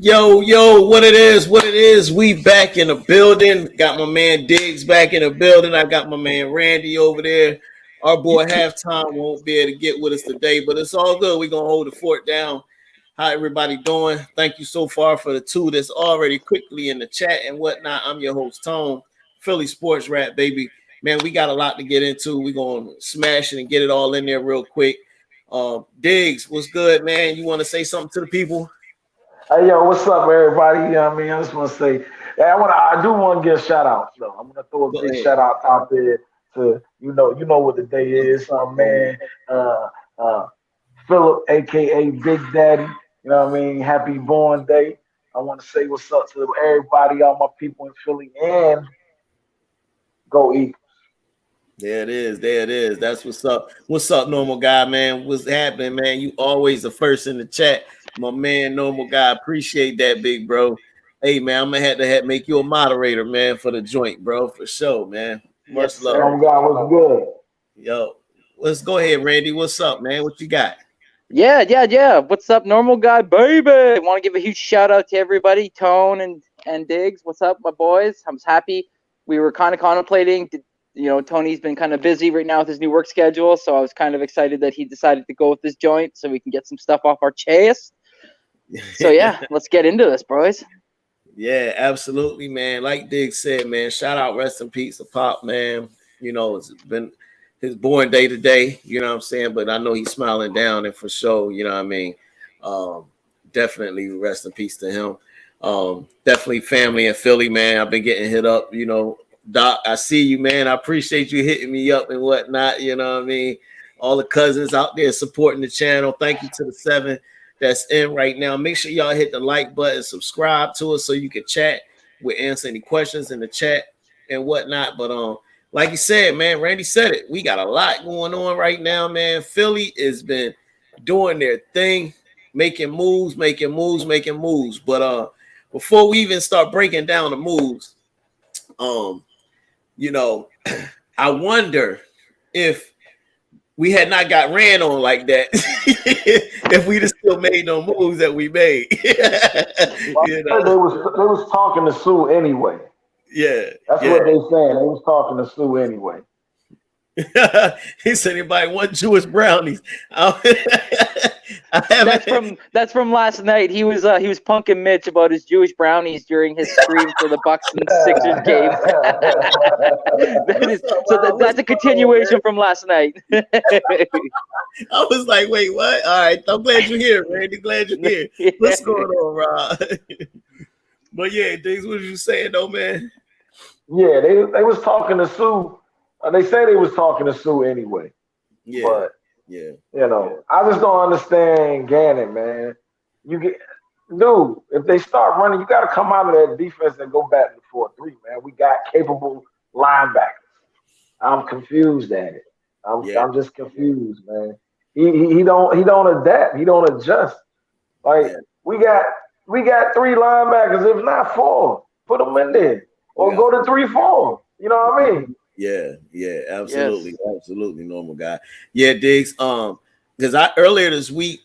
Yo, what it is. We back in the building. Got my man Diggz back in the building. I got my man Randy over there. Our boy Halftime won't be able to get with us today, but it's all good. We're going to hold the fort down. How everybody doing? Thank you so far for the two that's already quickly in the chat and whatnot. I'm your host, Tone, Philly Sports Rap, baby. Man, we got a lot to get into. We're going to smash it and get it all in there real quick. Diggz, what's good, man? You want to say something to the people? Hey yo, what's up, everybody? You know what I mean? I just want to say, I do want to give a shout out. Though I'm gonna throw a Go big ahead. shout out there to what the day is. My man, uh, uh, Philip, aka Big Daddy. You know what I mean? Happy born day. I want to say what's up to everybody, all my people in Philly, and go Eagles. There it is. There it is. That's what's up. What's up, normal guy, man? What's happening, man? You always the first in the chat. My man, normal guy. Appreciate that, big bro. Hey, man, I'm gonna have to make you a moderator, man, for the joint, bro, for sure, man. Yes, Much love. sir. Oh God, what's good? Yo, let's go ahead, Randy. What's up, man? What you got? Yeah. What's up, normal guy, baby? I want to give a huge shout out to everybody, Tone and Diggz. What's up, my boys? I'm happy. We were kind of contemplating. Tony's been kind of busy right now with his new work schedule, so I was kind of excited that he decided to go with this joint so we can get some stuff off our chest. So yeah, let's get into this, boys. Yeah, absolutely, man. Like Diggz said, man, shout out, rest in peace to Pop, man. You know, it's been his born day today, you know what I'm saying? But I know he's smiling down and for sure, you know what I mean? Um, Definitely rest in peace to him. Definitely family in Philly, man. I've been getting hit up, Doc, I see you, man. I appreciate you hitting me up and whatnot, you know what I mean? All the cousins out there supporting the channel. Thank you to the 7 that's in right now. Make sure y'all hit the like button, subscribe to us so you can chat. We'll answer any questions in the chat and whatnot. But like you said, man, Randy said it. We got a lot going on right now, man. Philly has been doing their thing, making moves. But before we even start breaking down the moves, you know, I wonder if we had not got ran on like that, if we'd have still made no moves that we made. Well, they was talking to Sue anyway. Yeah. That's what they saying. They was talking to Sue anyway. He said, "Anybody want Jewish brownies?" That's from last night. He was punking Mitch about his Jewish brownies during his stream for the Bucks and Sixers game. That's a continuation from last night. I was like, "Wait, what?" All right, I'm glad you're here, Randy. Glad you're here. What's going on, Rob? But yeah, Diggz, what you saying, though, man? Yeah, they was talking to Sue. They say they was talking to Sue anyway. Yeah, but yeah. I just don't understand Gannon, man. If they start running, you got to come out of that defense and go back to 4-3, man. We got capable linebackers. I'm confused at it. I'm just confused, man. He don't adapt. He don't adjust. We got 3 linebackers, if not 4. Put them in there or go to 3-4. You know what I mean? Yeah, absolutely, absolutely, normal guy. Yeah, Diggz. Because earlier this week,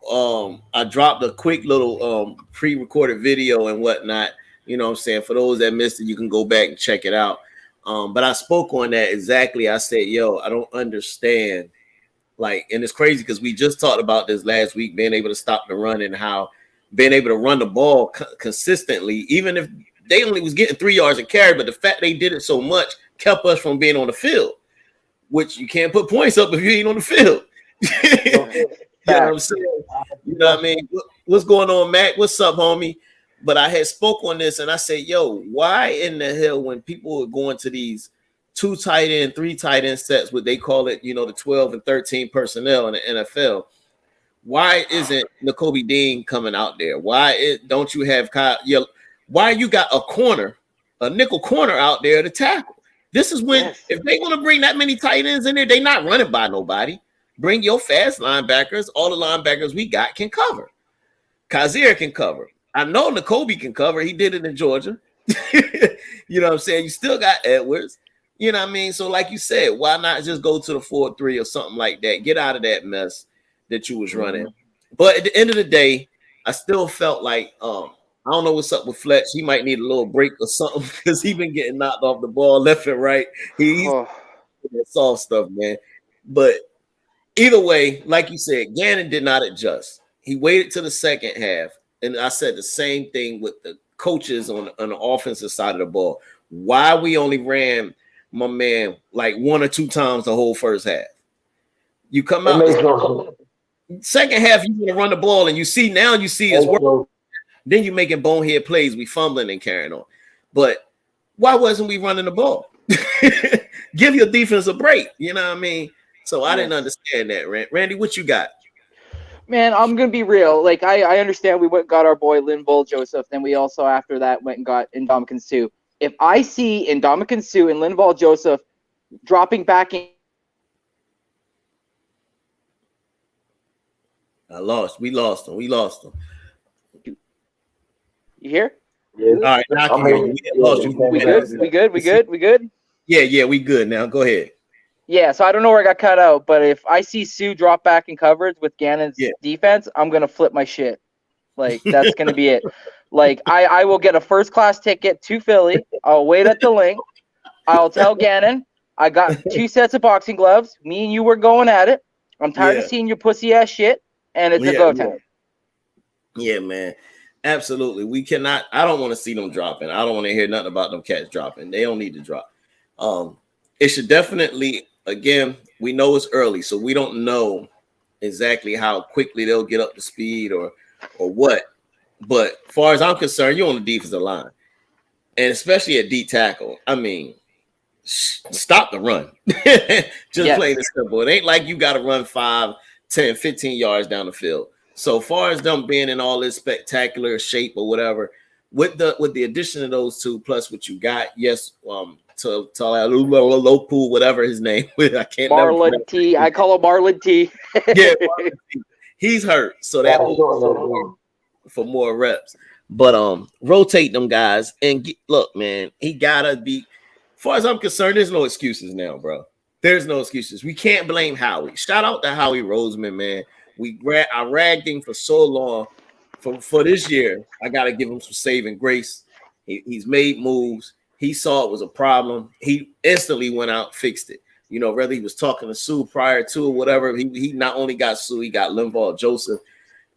I dropped a quick little pre-recorded video and whatnot. You know what I'm saying? For those that missed it, you can go back and check it out. But I spoke on that exactly. I said, "Yo, I don't understand." And it's crazy because we just talked about this last week, being able to stop the run and how being able to run the ball consistently, even if they only was getting 3 yards a carry, but the fact they did it so much kept us from being on the field, which you can't put points up if you ain't on the field. You know what I'm saying? You know what I mean? What's going on, Mac? What's up, homie? But I had spoke on this and I said, yo, why in the hell when people are going to these 2 tight end, 3 tight end sets, what they call it, the 12 and 13 personnel in the NFL, why isn't Nakobe Dean coming out there? Don't you have Kyle? Why you got a nickel corner out there to tackle? This is when, if they want to bring that many tight ends in there, they're not running by nobody. Bring your fast linebackers. All the linebackers we got can cover. Kazir can cover. I know Nakobe can cover. He did it in Georgia. You know what I'm saying? You still got Edwards. You know what I mean? So like you said, why not just go to the 4-3 or something like that? Get out of that mess that you was running. But at the end of the day, I still felt like I don't know what's up with Fletch. He might need a little break or something because he's been getting knocked off the ball left and right. He's that soft stuff, man. But either way, like you said, Gannon did not adjust. He waited till the second half. And I said the same thing with the coaches on the offensive side of the ball. Why we only ran my man like 1 or 2 times the whole first half. You come out second half, you want to run the ball, and you see it's working. Then you making bonehead plays. We fumbling and carrying on. But why wasn't we running the ball? Give your defense a break. You know what I mean? So I didn't understand that, Randy. What you got? Man, I'm gonna be real. Like I understand we went and got our boy Linval Joseph, then we also after that went and got Ndamukong Suh. If I see Ndamukong Suh and Linval Joseph dropping back in, We lost him. You hear? Yeah. All right, now I can hear you. We good? Yeah, we good now. Go ahead. Yeah, so I don't know where I got cut out, but if I see Sue drop back in coverage with Gannon's defense, I'm gonna flip my shit. Like that's gonna be it. Like I will get a first class ticket to Philly. I'll wait at the link. I'll tell Gannon I got 2 sets of boxing gloves. Me and you were going at it. I'm tired of seeing your pussy ass shit, and it's a go time. Yeah, man. Absolutely. We cannot. I don't want to see them dropping. I don't want to hear nothing about them cats dropping. They don't need to drop. It should definitely, again, we know it's early, so we don't know exactly how quickly they'll get up to speed or what. But as far as I'm concerned, you're on the defensive line, and especially at D tackle. I mean, stop the run. Just plain and simple. It ain't like you got to run 5, 10, 15 yards down the field. So far as them being in all this spectacular shape or whatever, with the addition of those 2 plus what you got, to Lopu, whatever his name is, I can't. Marlon T. I call him Marlon T. Yeah, Marlon T. He's hurt, so that will for more reps. But rotate them guys and look, man, he gotta be. As far as I'm concerned, there's no excuses now, bro. There's no excuses. We can't blame Howie. Shout out to Howie Roseman, man. I ragged him for so long. For this year, I got to give him some saving grace. He's made moves. He saw it was a problem. He instantly went out, fixed it. You know, whether he was talking to Sue prior to or whatever, he not only got Sue, he got Linval Joseph.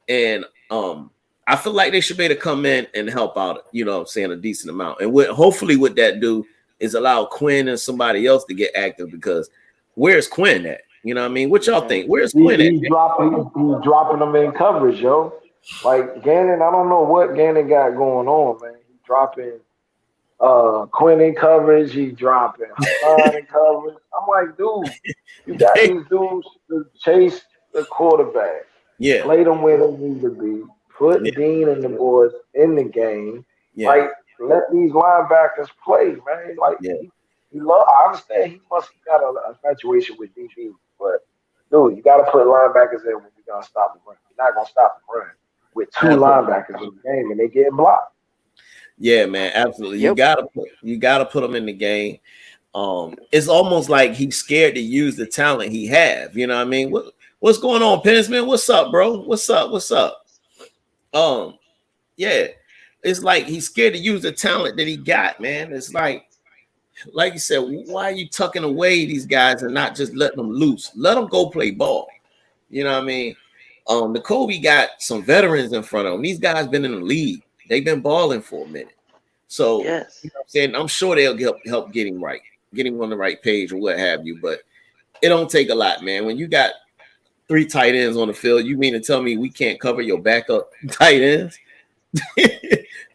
And I feel like they should be able to come in and help out, you know what I'm saying, a decent amount. And hopefully what that do is allow Quinn and somebody else to get active, because where's Quinn at? You know what I mean? What y'all think? Where's Quinn at? He's dropping them in coverage, yo. Like Gannon, I don't know what Gannon got going on, man. He's dropping Quinn in coverage. He's dropping Hassan in coverage. I'm like, dude, you got these dudes to chase the quarterback. Yeah. Play them where they need to be. Put Dean and the boys in the game. Yeah. Like, let these linebackers play, man. Like, I understand he must have got an infatuation with DB, but dude, you got to put linebackers in when you're gonna stop the run. You're not gonna stop the run with 2 linebackers in the game and they getting blocked. Yeah, man, absolutely. You gotta put them in the game. It's almost like he's scared to use the talent he have. You know what I mean? What's going on, Pensman? What's up, bro? What's up? Yeah, it's like he's scared to use the talent that he got, man. It's like you said, why are you tucking away these guys and not just letting them loose? Let them go play ball. You know what I mean? The Kobe got some veterans in front of him. These guys been in the league. They've been balling for a minute. So you know what I'm saying, I'm sure they'll help get him right, get him on the right page or what have you. But it don't take a lot, man. When you got 3 tight ends on the field, you mean to tell me we can't cover your backup tight ends?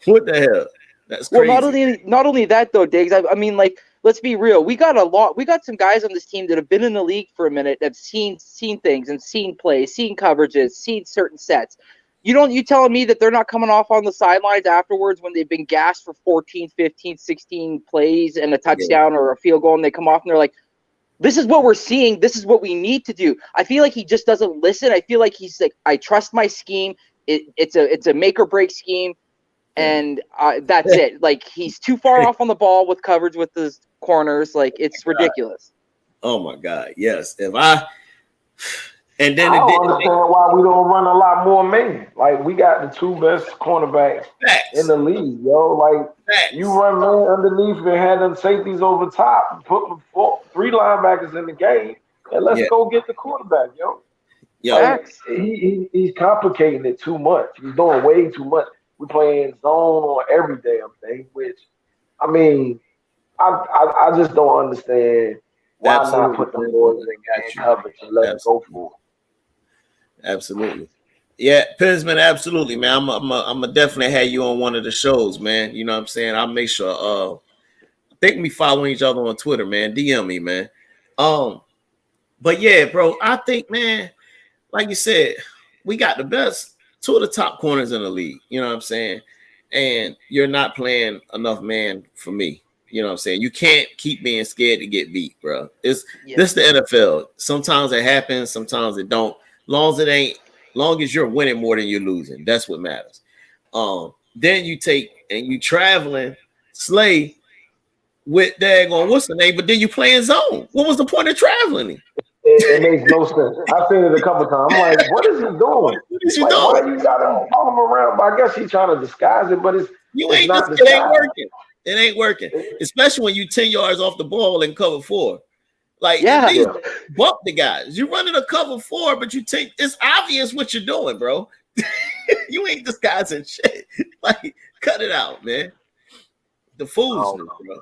What the hell? That's crazy. Well, not only that though, Diggz. I mean, like, let's be real. We got some guys on this team that have been in the league for a minute, that have seen things and seen plays, seen coverages, seen certain sets. You telling me that they're not coming off on the sidelines afterwards when they've been gassed for 14, 15, 16 plays and a touchdown or a field goal, and they come off and they're like, this is what we're seeing. This is what we need to do. I feel like he just doesn't listen. I feel like he's like, I trust my scheme. It's a make or break scheme. And that's it. Like, he's too far off on the ball with coverage with his corners. Like, it's ridiculous. Oh my God, yes. And then I don't understand why we don't run a lot more man. Like we got the two best cornerbacks in the league, yo. Like you run man underneath and had them safeties over top, put three linebackers in the game, and let's go get the quarterback, yo. Like, he's complicating it too much. He's doing way too much. We're playing zone on every damn thing, which I mean, I just don't understand why not put the boys in coverage and let them go for it. Absolutely. Yeah, Pinsman, absolutely, man. I'm gonna definitely have you on one of the shows, man. You know what I'm saying? I'll make sure I think we following each other on Twitter, man. DM me, man. But yeah, bro, I think, man, like you said, we got the best, two of the top corners in the league. You know what I'm saying? And you're not playing enough man for me. You know what I'm saying? You can't keep being scared to get beat, bro. This the NFL. Sometimes it happens, sometimes it don't. Long as you're winning more than you're losing, that's what matters. Then you take and you traveling Slay with daggone what's the name, but then you playing zone. What was the point of traveling? It makes no sense. I've seen it a couple times. I'm like, what is he doing? What is you doing? Why you gotta follow him around? But I guess he's trying to disguise it, but it ain't working. It ain't working. Especially when you 10 yards off the ball in cover 4. Like, bump the guys. You're running a cover 4, but it's obvious what you're doing, bro. You ain't disguising shit. Like, cut it out, man. The foolishness, bro.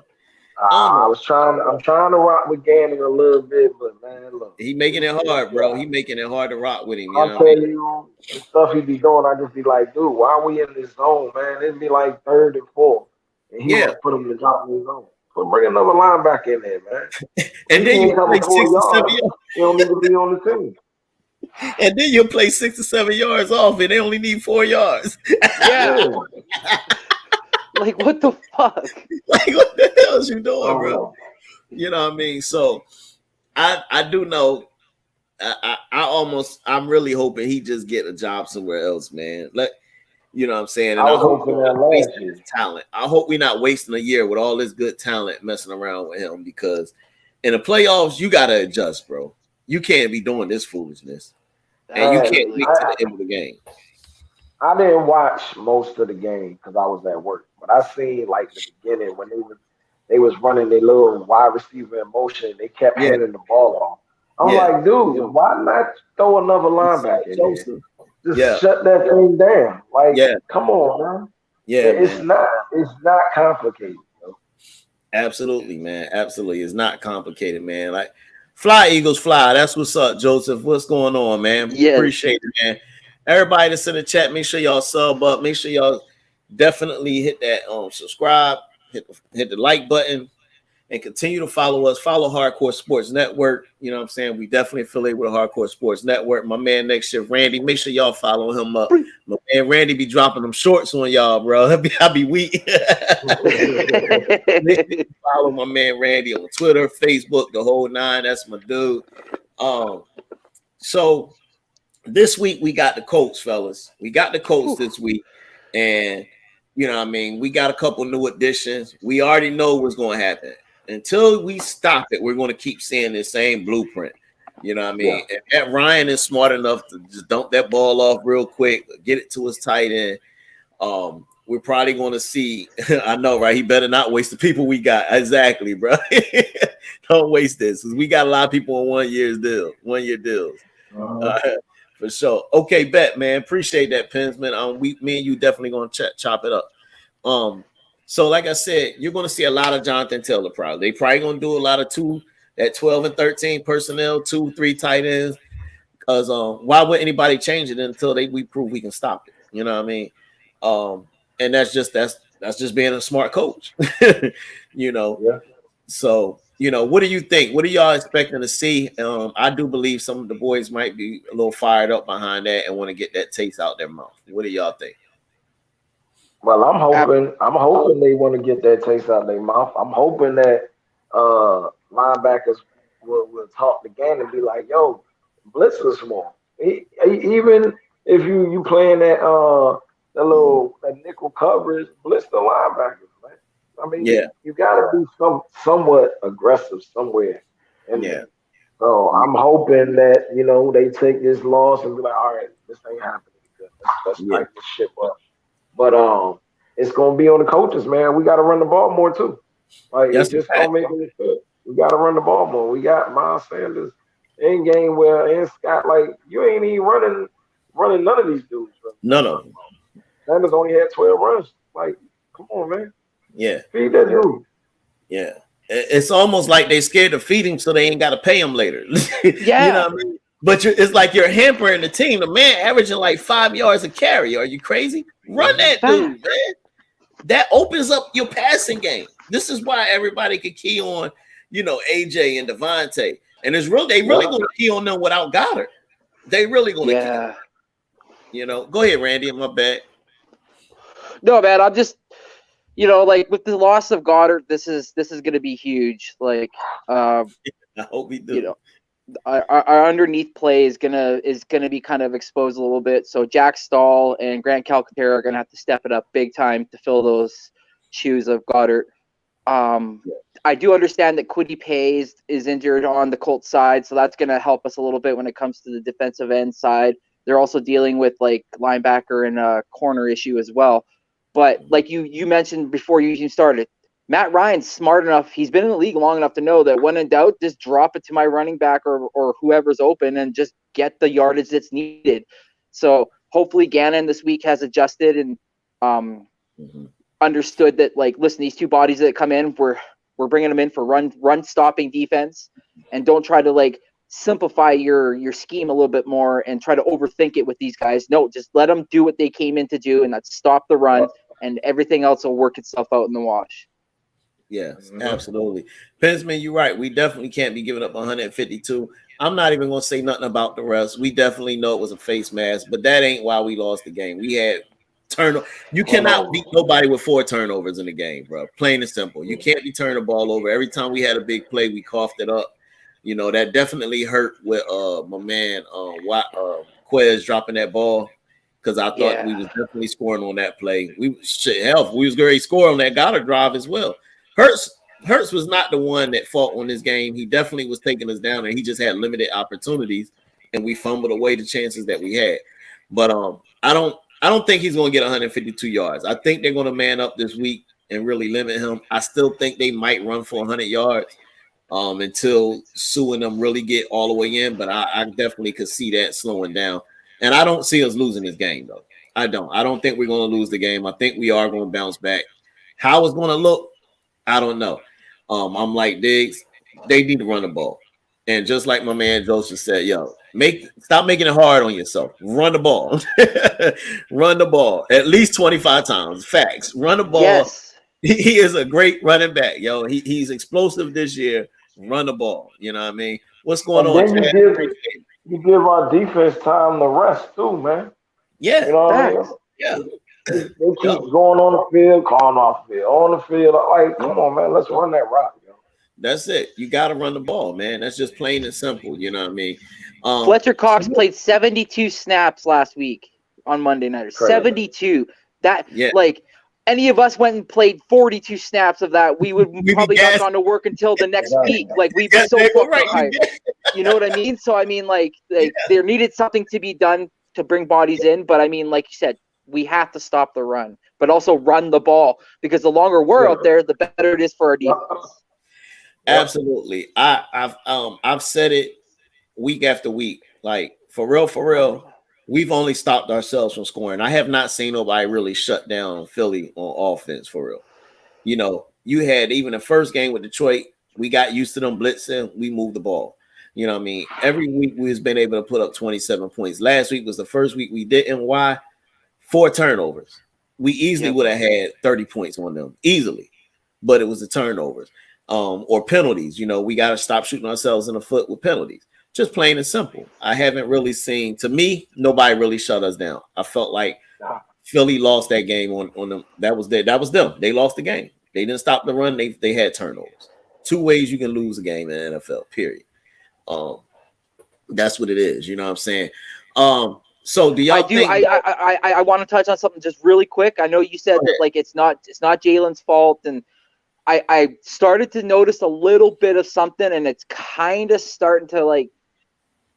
I'm trying to rock with Gannon a little bit, but man, look. He making it hard, bro. He making it hard to rock with him. I'll tell you, the stuff he be doing, I just be like, dude, why are we in this zone, man? It'd be like 3rd and 4. And he want to put him to drop in the zone. So bring another linebacker in there, man. And then you play 6 or 7 yards. He don't need to be on the team. And then you'll play 6 or 7 yards off, and they only need 4 yards. Yeah. Like, what the fuck? Like, what the hell is you doing, bro? You know what I mean? So, I do know. I'm really hoping he just get a job somewhere else, man. Like, you know what I'm saying? And I hope we're not wasting his talent. I hope we're not wasting a year with all this good talent messing around with him, because in the playoffs, you got to adjust, bro. You can't be doing this foolishness. And you can't wait to the end of the game. I didn't watch most of the game because I was at work, but I seen like the beginning when they was running their little wide receiver in motion. They kept handing the ball off. I'm like, dude, why not throw another linebacker in there? Just shut that thing down. Like, come on, man. Yeah, it's not complicated. Bro. Absolutely, man. Absolutely, it's not complicated, man. Like, fly Eagles, fly. That's what's up, Joseph. What's going on, man? Yes. Appreciate it, man. Everybody that's in the chat, make sure y'all sub up. Make sure y'all definitely hit that subscribe, hit the like button, and continue to follow us. Follow Hardcore Sports Network. You know what I'm saying? We definitely affiliate with Hardcore Sports Network. My man next shift, Randy. Make sure y'all follow him up. My man Randy be dropping them shorts on y'all, bro. I'll be weak. Follow my man Randy on Twitter, Facebook, the whole 9. That's my dude. So this week we got the Colts, fellas. We got the Colts this week, and you know what I mean, we got a couple new additions. We already know what's going to happen. Until we stop it, we're going to keep seeing the same blueprint. You know what I mean? If Ryan is smart enough to just dump that ball off real quick, get it to his tight end, we're probably going to see. I know, right? He better not waste the people we got. Exactly, bro. Don't waste this, because we got a lot of people on 1 year deals. For sure. Okay, bet, man. Appreciate that, Pinsman. Me and you definitely gonna chop it up. So like I said, you're gonna see a lot of Jonathan Taylor. Probably they probably gonna do a lot of 12 and 13 personnel, 2-3 tight ends. Because why would anybody change it until we prove we can stop it? You know what I mean? And that's just being a smart coach. You know. Yeah. So. You know, what do you think? What are y'all expecting to see? I do believe some of the boys might be a little fired up behind that and want to get that taste out their mouth. What do y'all think? Well, I'm hoping they want to get that taste out their mouth. I'm hoping that linebackers will talk the game and be like, "Yo, blitz is small." Even if you playing that nickel coverage, blitz the linebackers. I mean, you got to be somewhat aggressive somewhere. So I'm hoping that they take this loss and be like, all right, this ain't happening again. Let's tighten this ship up. But it's gonna be on the coaches, man. We got to run the ball more too. Like it That's a just fact. don't make any sense. We got to run the ball more. We got Miles Sanders in game and Scott. Like you ain't even running none of these dudes. None of them. Sanders only had 12 runs. Like, come on, man. Yeah. Feed that dude. Yeah. It's almost like they scared to feed him so they ain't got to pay him later. Yeah. You know what I mean? But it's like you're hampering the team. The man averaging like 5 yards a carry. Are you crazy? Run that dude, man. That opens up your passing game. This is why everybody could key on, AJ and Devontae. And they really going to key on them without Goddard. They really going to key. Go ahead, Randy. I'm my bad. No, man. I'm just, like with the loss of Goddard, this is going to be huge. Like, I hope we do. Our underneath play is gonna be kind of exposed a little bit. So Jack Stahl and Grant Calcaterra are gonna have to step it up big time to fill those shoes of Goddard. I do understand that Kwity Paye is injured on the Colts side, so that's gonna help us a little bit when it comes to the defensive end side. They're also dealing with like linebacker and corner issue as well. But like you mentioned before you even started, Matt Ryan's smart enough. He's been in the league long enough to know that when in doubt, just drop it to my running back or whoever's open and just get the yardage that's needed. So hopefully Gannon this week has adjusted and understood that, like, listen, these two bodies that come in, we're bringing them in for run stopping defense, and don't try to like simplify your scheme a little bit more and try to overthink it with these guys. No, just let them do what they came in to do, and that's stop the run, and everything else will work itself out in the wash. Yes, absolutely. Pensman, you're right. We definitely can't be giving up 152. I'm not even going to say nothing about the rest. We definitely know it was a face mask, but that ain't why we lost the game. We had turnover. You cannot beat nobody with 4 turnovers in the game, bro. Plain and simple. You can't be turning the ball over. Every time we had a big play, we coughed it up. That definitely hurt with my man Quez dropping that ball, because I thought we was definitely scoring on that play. We was going to score on that Goddard drive as well. Hurts was not the one that fought on this game. He definitely was taking us down, and he just had limited opportunities, and we fumbled away the chances that we had. But I don't think he's going to get 152 yards. I think they're going to man up this week and really limit him. I still think they might run for 100 yards until Sue and them really get all the way in. But I definitely could see that slowing down, and I don't see us losing this game though. I don't think we're going to lose the game. I think we are going to bounce back. How it's going to look, I don't know. I'm like Diggz, they need to run the ball. And just like my man Joseph said, stop making it hard on yourself. Run the ball. Run the ball at least 25 times. Facts. Run the ball. Yes. He is a great running back, he's explosive this year. Run the ball. You know what I mean? What's going on? You give our defense time to rest too, man. Yeah. You know what I mean? Yeah. They keep going on the field, calling off the field, on the field. Like, come on, man, let's run that rock. That's it. You got to run the ball, man. That's just plain and simple. You know what I mean? Fletcher Cox played 72 snaps last week on Monday night. 72. Like, any of us went and played 42 snaps of that, we would probably not gone to work until the next week. Like, we'd be so tired. You know what I mean? So, I mean, like there needed something to be done to bring bodies in. But, I mean, like you said, we have to stop the run, but also run the ball, because the longer we're out there, the better it is for our defense. Absolutely. I've said it week after week. Like, for real, we've only stopped ourselves from scoring. I have not seen nobody really shut down Philly on offense, for real. You had even the first game with Detroit, we got used to them blitzing, we moved the ball. You know what I mean? Every week we've been able to put up 27 points. Last week was the first week we didn't. Why? 4 turnovers. We easily would have had 30 points on them, easily. But it was the turnovers. Or penalties. We got to stop shooting ourselves in the foot with penalties. Just plain and simple. I haven't really seen, to me, nobody really shut us down. I felt like Philly lost that game on them. That was them. They lost the game. They didn't stop the run. They had turnovers. 2 ways you can lose a game in the NFL, period. That's what it is. You know what I'm saying? So do y'all think? I want to touch on something just really quick. I know you said that, like, it's not Jalen's fault, and I started to notice a little bit of something, and it's kind of starting to like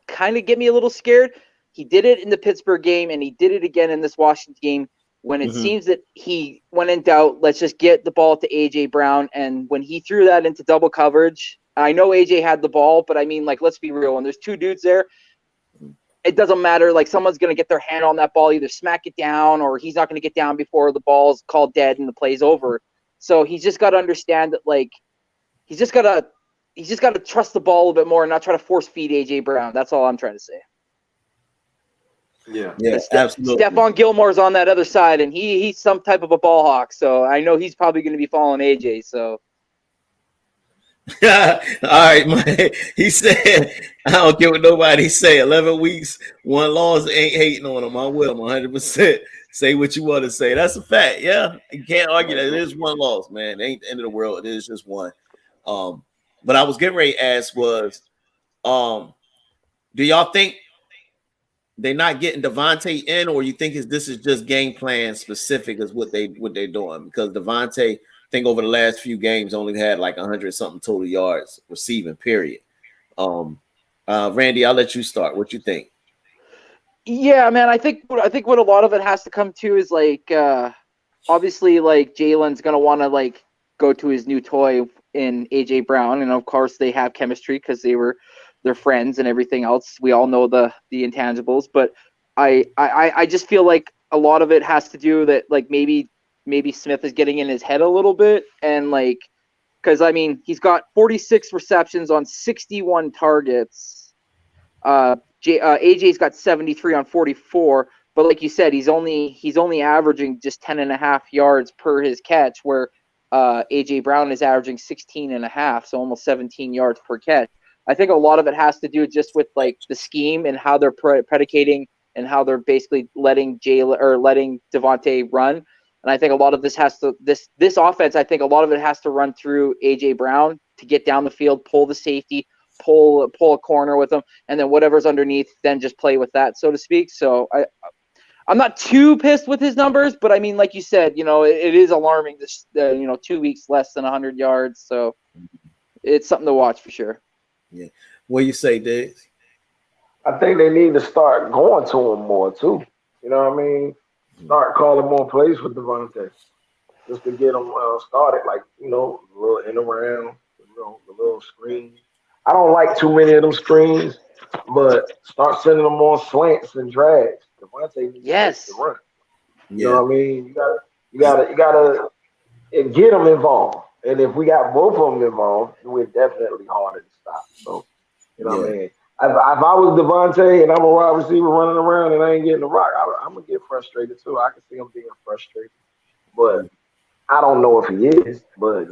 kind of get me a little scared. He did it in the Pittsburgh game, and he did it again in this Washington game when it seems that he, when in doubt, let's just get the ball to A.J. Brown. And when he threw that into double coverage, I know A.J. had the ball, but I mean, like, let's be real. When there's two dudes there, it doesn't matter. Like, someone's going to get their hand on that ball, either smack it down, or he's not going to get down before the ball's called dead and the play's over. So he's just got to understand that, like, he's just got to trust the ball a little bit more and not try to force feed A.J. Brown. That's all I'm trying to say. Yeah, absolutely. Stephon Gilmore's on that other side, and he's some type of a ball hawk. So I know he's probably going to be following AJ. So, all right, man. He said, "I don't care what nobody say. 11 weeks, 1 loss. Ain't hating on him. I'm with him 100%. Say what you want to say. That's a fact. Yeah, you can't argue that. It is 1 loss, man. It ain't the end of the world. It is just one. But I was getting ready to ask was, do y'all think they're not getting Devontae in, or you think this is just game plan specific is what they're doing? Because Devontae, I think over the last few games only had like 100 something total yards receiving, period. Randy, I'll let you start. What you think? Yeah, man, I think what a lot of it has to come to is like obviously like Jalen's gonna want to like go to his new toy in AJ Brown, and of course they have chemistry because they're friends and everything else. We all know the intangibles, but I just feel like a lot of it has to do that like maybe Smith is getting in his head a little bit, and like because I mean he's got 46 receptions on 61 targets. AJ's got 73 on 44, but like you said, he's only averaging just 10.5 yards per his catch, where AJ Brown is averaging 16.5, so almost 17 yards per catch. I think a lot of it has to do just with like the scheme and how they're predicating and how they're basically letting Devontae run. And I think a lot of this has to this offense. I think a lot of it has to run through AJ Brown to get down the field, pull the safety, pull a corner with him, and then whatever's underneath, then just play with that, so to speak. So I'm not too pissed with his numbers, but I mean, like you said, it is alarming. This 2 weeks less than 100 yards, so it's something to watch for sure. Yeah. What do you say, Diggz? I think they need to start going to him more too. You know what I mean? Start calling more plays for Devontae just to get him started. Like a little in around, the little screen. I don't like too many of them screens, but start sending them more slants and drags. Devontae needs to run. You know what I mean? You gotta get them involved. And if we got both of them involved, we're definitely harder to stop. So, what I mean? If I was Devontae and I'm a wide receiver running around and I ain't getting the rock, I'm going to get frustrated too. I can see him being frustrated. But I don't know if he is. But,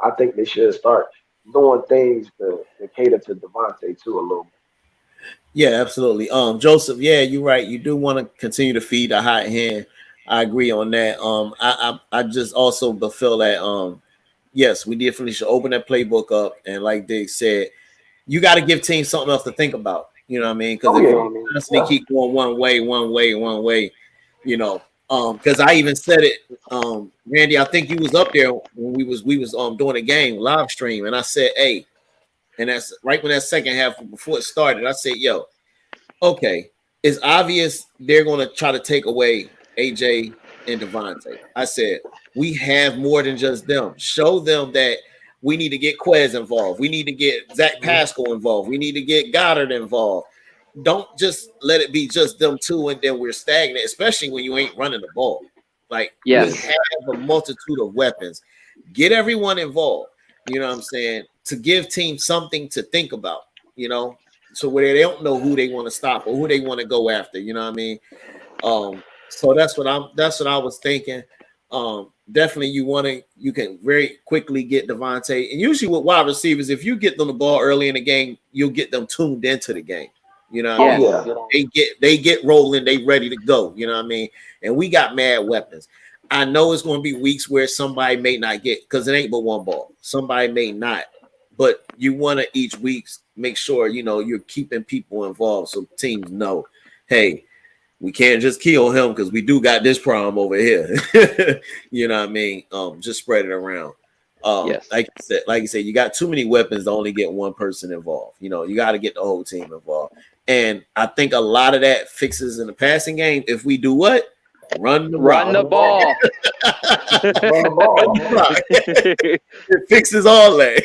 I think they should start doing things to cater to Devontae too a little bit. Yeah, absolutely. Joseph, yeah, you're right. You do want to continue to feed a hot hand. I agree on that. I just also feel that yes, we definitely should open that playbook up, and like Diggz said, you got to give teams something else to think about. You know what I mean? Because if you constantly keep going one way, because I even said it, Randy. I think you was up there when we was doing a game live stream, and I said, hey, and that's right when that second half before it started. I said, yo, okay, it's obvious they're going to try to take away AJ and Devontae. I said, we have more than just them. Show them that we need to get Quez involved. We need to get Zach Pascal involved. We need to get Goddard involved. Don't just let it be just them two and then we're stagnant, especially when you ain't running the ball. Like, we have a multitude of weapons. Get everyone involved, you know what I'm saying, to give teams something to think about, so where they don't know who they want to stop or who they want to go after, you know what I mean? So that's what I was thinking. Definitely you can very quickly get Devontae, and usually with wide receivers, if you get them the ball early in the game, you'll get them tuned into the game. You know what I mean? They get rolling, they ready to go, you know what I mean? And we got mad weapons. I know it's going to be weeks where somebody may not get, because it ain't but one ball. Somebody may not, but you want to each week make sure you're keeping people involved so teams know, hey, we can't just kill him because we do got this problem over here. You know what I mean? Just spread it around. Yes. Like you said, you got too many weapons to only get one person involved. You know, you got to get the whole team involved. And I think a lot of that fixes in the passing game if we do what? Run the ball. It fixes all that.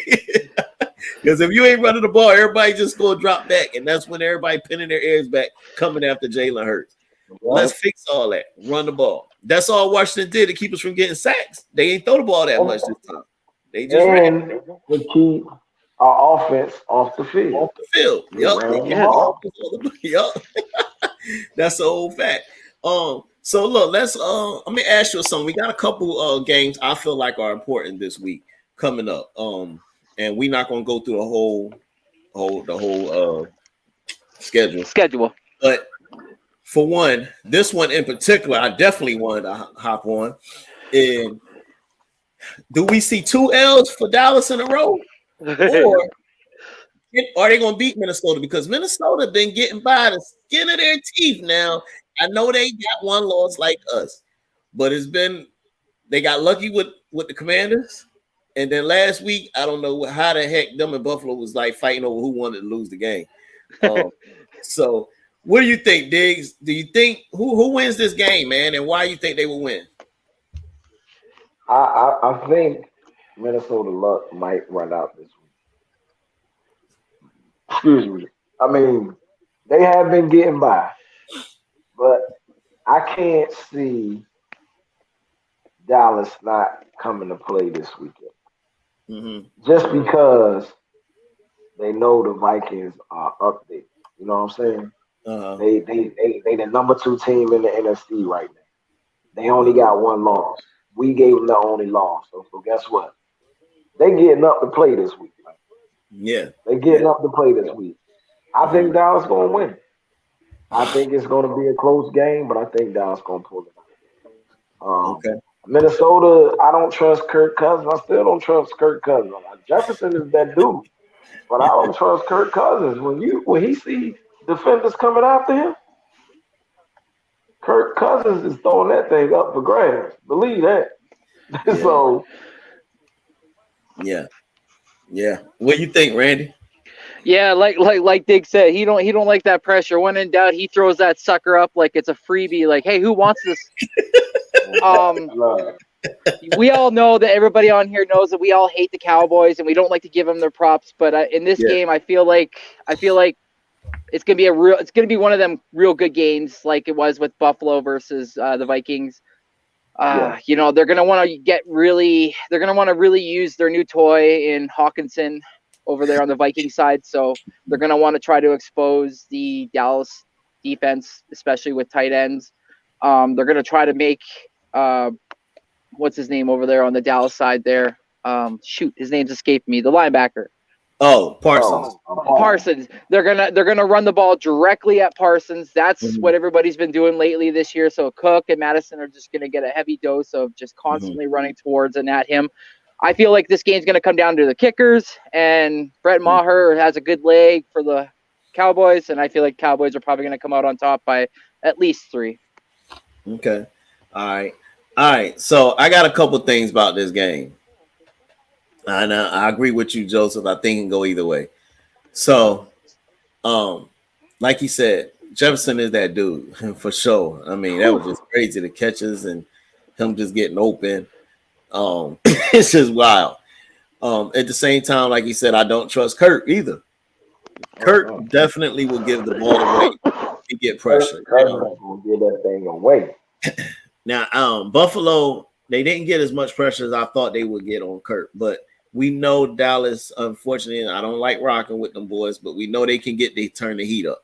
Because if you ain't running the ball, everybody just gonna drop back, and that's when everybody pinning their ears back, coming after Jalen Hurts. Let's fix all that. Run the ball. That's all Washington did to keep us from getting sacks. They ain't throw the ball that much this time. They just ran to keep our offense off the field. Off the field. Yup. That's the old fact. So look, let me ask you something. We got a couple games I feel like are important this week coming up. And we're not gonna go through the whole schedule. But for one, this one in particular, I definitely wanted to hop on. And do we see 2 L's for Dallas in a row? Or are they gonna beat Minnesota? Because Minnesota been getting by the skin of their teeth now. I know they got one loss like us, but they got lucky with the Commanders. And then last week, I don't know how the heck them and Buffalo was like fighting over who wanted to lose the game. So what do you think, Diggz? Do you think who wins this game, man, and why you think they will win? I think Minnesota luck might run out this week. Excuse me. I mean, they have been getting by, but I can't see Dallas not coming to play this weekend. Mm-hmm. Just because they know the Vikings are up there. You know what I'm saying? Uh-huh. They the number 2 team in the NFC right now. They only got one loss. We gave them the only loss. So guess what? They getting up to play this week. Right? Yeah. They getting up to play this week. I think Dallas gonna win. I think it's gonna be a close game, but I think Dallas gonna pull it out. Okay. Minnesota, I don't trust Kirk Cousins. I still don't trust Kirk Cousins. Jefferson is that dude, but I don't trust Kirk Cousins. When he see defenders coming after him, Kirk Cousins is throwing that thing up for grabs. Believe that. Yeah. So, yeah. What do you think, Randy? Yeah, like Diggz said, he don't like that pressure. When in doubt, he throws that sucker up like it's a freebie. Like, hey, who wants this? We all know that everybody on here knows that we all hate the Cowboys and we don't like to give them their props. But in this game, I feel like it's gonna be one of them real good games, like it was with Buffalo versus the Vikings. You know, they're gonna want to really use their new toy in Hawkinson over there on the Viking side. So they're gonna want to try to expose the Dallas defense, especially with tight ends. They're gonna try to make what's his name over there on the Dallas side there? His name's escaped me. The linebacker. Oh, Parsons. Parsons. They're gonna run the ball directly at Parsons. That's what everybody's been doing lately this year. So Cook and Madison are just gonna get a heavy dose of just constantly running towards and at him. I feel like this game's gonna come down to the kickers, and Brett Maher has a good leg for the Cowboys, and I feel like Cowboys are probably gonna come out on top by at least 3. Okay. All right. So I got a couple things about this game. And I agree with you, Joseph. I think it can go either way. So, like he said, Jefferson is that dude for sure. I mean, that was just crazy. The catches and him just getting open. It's just wild. At the same time, like he said, I don't trust Kirk either. Kirk definitely will give the ball away and get pressure. Kirk will give that thing away. Now, Buffalo, they didn't get as much pressure as I thought they would get on Kirk, but we know Dallas, unfortunately, I don't like rocking with them boys, but we know they can turn the heat up.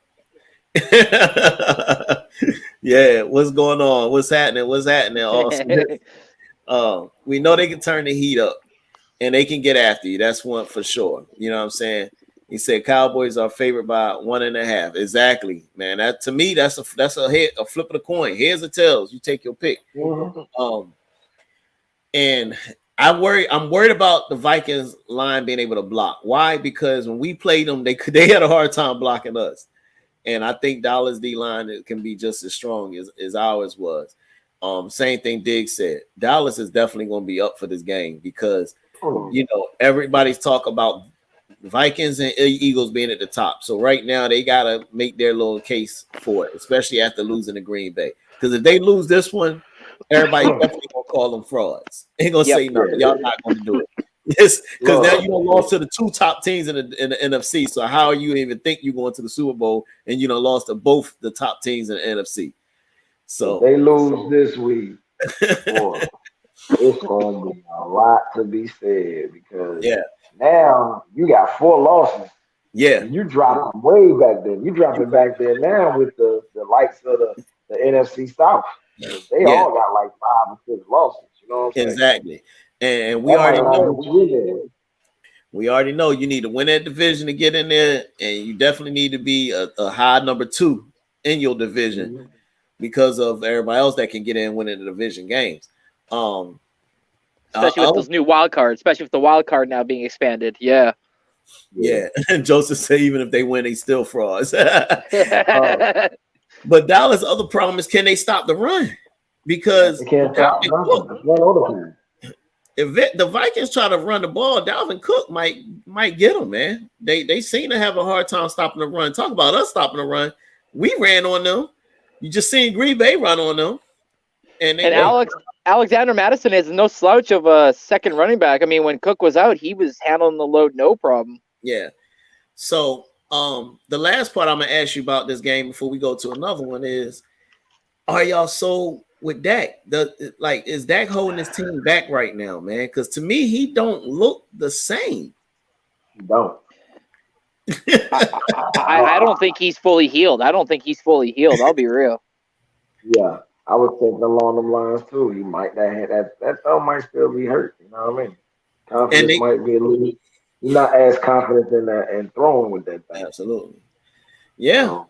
Yeah, what's going on? What's happening? Awesome. We know they can turn the heat up and they can get after you. That's one for sure. You know what I'm saying? He said Cowboys are favored by 1.5. Exactly, man. That to me, that's a flip of the coin. Heads or tails, you take your pick. And I'm worried about the Vikings line being able to block. Why? Because when we played them, they had a hard time blocking us. And I think Dallas D line can be just as strong as ours was. Same thing Diggz said. Dallas is definitely going to be up for this game because you know, everybody's talk about Vikings and Eagles being at the top. So right now they gotta make their little case for it, especially after losing to Green Bay. Because if they lose this one, everybody definitely gonna call them frauds. Ain't gonna say no, y'all not gonna do it. Yes, because now you don't lost to the two top teams in the NFC. So how are you even think you're going to the Super Bowl and you don't lost to both the top teams in the NFC? So if they lose this week, boy, it's gonna be a lot to be said because now you got 4 losses. Yeah. You dropped it way back then. You drop it back there now with the likes of the NFC South. They all got like 5 or 6 losses. You know what I'm saying? Exactly. And we already know. We already know you need to win that division to get in there, and you definitely need to be a high number 2 in your division because of everybody else that can get in winning the division games. Especially with those new wild cards, especially with the wild card now being expanded. Yeah. And Joseph said even if they win, they still frauds. But Dallas' other problem is can they stop the run? Because they can't stop the if the Vikings try to run the ball, Dalvin Cook might get them, man. They seem to have a hard time stopping the run. Talk about us stopping the run. We ran on them. You just seen Green Bay run on them. And Alexander Madison is no slouch of a second running back. I mean, when Cook was out, he was handling the load no problem. Yeah. So the last part I'm gonna ask you about this game before we go to another one is, are y'all sold with Dak? Is Dak holding his team back right now, man? Because to me, he don't look the same. He don't. I don't think he's fully healed. I'll be real. Yeah, I was thinking along them lines too. He might that thumb might still be hurt. You know what I mean? Confidence might be a little. You're not as confident in that and throwing with that thing. Absolutely. Yeah.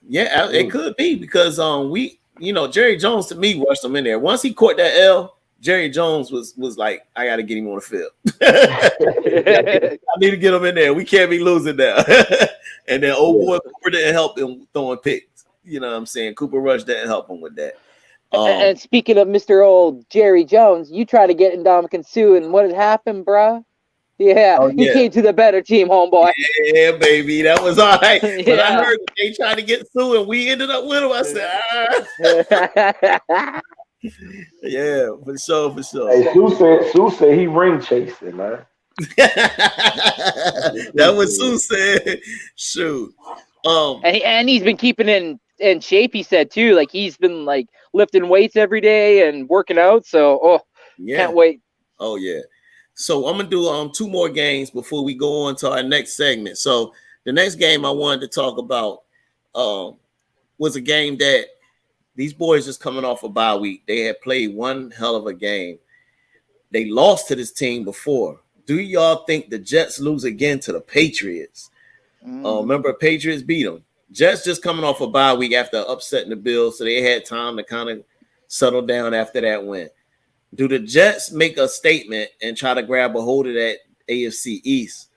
It could be because Jerry Jones to me rushed him in there. Once he caught that L, Jerry Jones was like, I got to get him on the field. I need to get him in there. We can't be losing now. And then old boy Cooper didn't help him throwing picks. You know what I'm saying? Cooper Rush didn't help him with that. And speaking of Mr. Old Jerry Jones, you try to get Ndamukong Suh, and what had happened, bruh? Yeah, he came to the better team, homeboy. Yeah, baby, that was all right. But I heard they tried to get Sue, and we ended up with him. I said, yeah, for sure. Hey, Sue said he ring chasing, man. That was Sue said. Shoot. And he's been keeping in shape. He said too, like he's been like lifting weights every day and working out. So, can't wait. Oh yeah. So I'm gonna do 2 more games before we go on to our next segment. So the next game I wanted to talk about was a game that these boys just coming off a bye week. They had played one hell of a game. They lost to this team before. Do y'all think the Jets lose again to the Patriots? Remember, Patriots beat them. Jets just coming off a bye week after upsetting the Bills, so they had time to kind of settle down after that win. Do the Jets make a statement and try to grab a hold of that AFC East,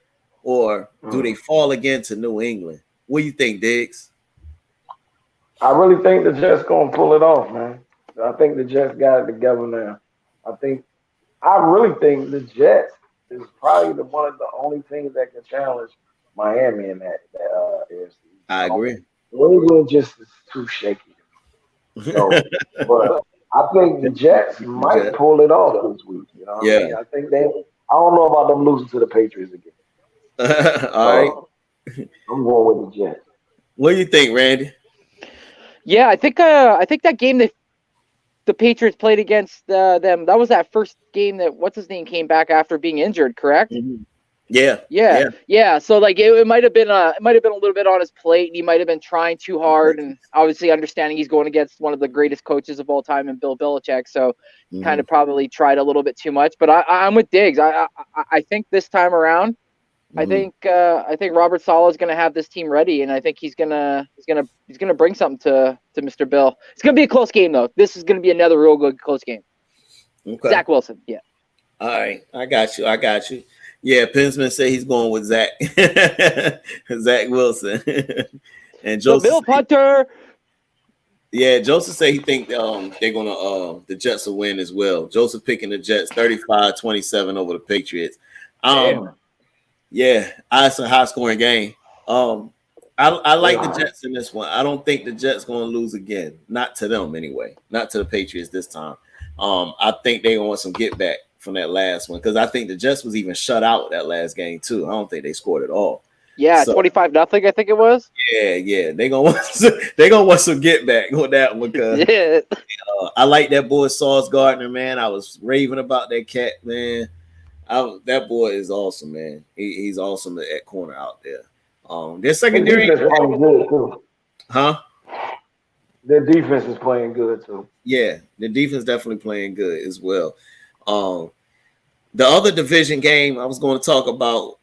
or do they fall again to New England? What do you think, Diggz? I really think the Jets gonna pull it off, man. I think the Jets got it together now. I really think the Jets is probably one of the only teams that can challenge Miami in that AFC. I agree. New England just is too shaky. So, but I think the Jets might pull it off this week. You know what I mean? I think I don't know about them losing to the Patriots again. All right. I'm going with the Jets. What do you think, Randy? Yeah, I think that game that the Patriots played against them, that was that first game that what's his name came back after being injured, correct? Mm-hmm. Yeah. So like it might have been a little bit on his plate, and he might have been trying too hard, and obviously understanding he's going against one of the greatest coaches of all time in Bill Belichick, so kind of probably tried a little bit too much. But I'm with Diggz. I think this time around, I think Robert Saleh is going to have this team ready, and I think he's gonna bring something to Mr. Bill. It's going to be a close game though. This is going to be another real good close game. Okay. Zach Wilson, yeah. All right, I got you. Yeah, Pinsman said he's going with Zach Wilson, and Joseph Bill Punter. Yeah, Joseph say he think they're gonna the Jets will win as well. Joseph picking the Jets 35-27 over the Patriots. Yeah, it's a high scoring game. I like the Jets in this one. I don't think the Jets gonna lose again. Not to them anyway. Not to the Patriots this time. I think they gonna want some get back from that last one because I think the Jets was even shut out that last game too. I don't think they scored at all. Yeah, 25-0, I think it was. Yeah. They gonna want some get back on that one because I like that boy Sauce Gardner, man. I was raving about that cat, man. That boy is awesome, man. He's awesome at corner out there. Their secondary is playing good too. Huh? Their defense is playing good too. Yeah, the defense definitely playing good as well. The other division game I was going to talk about,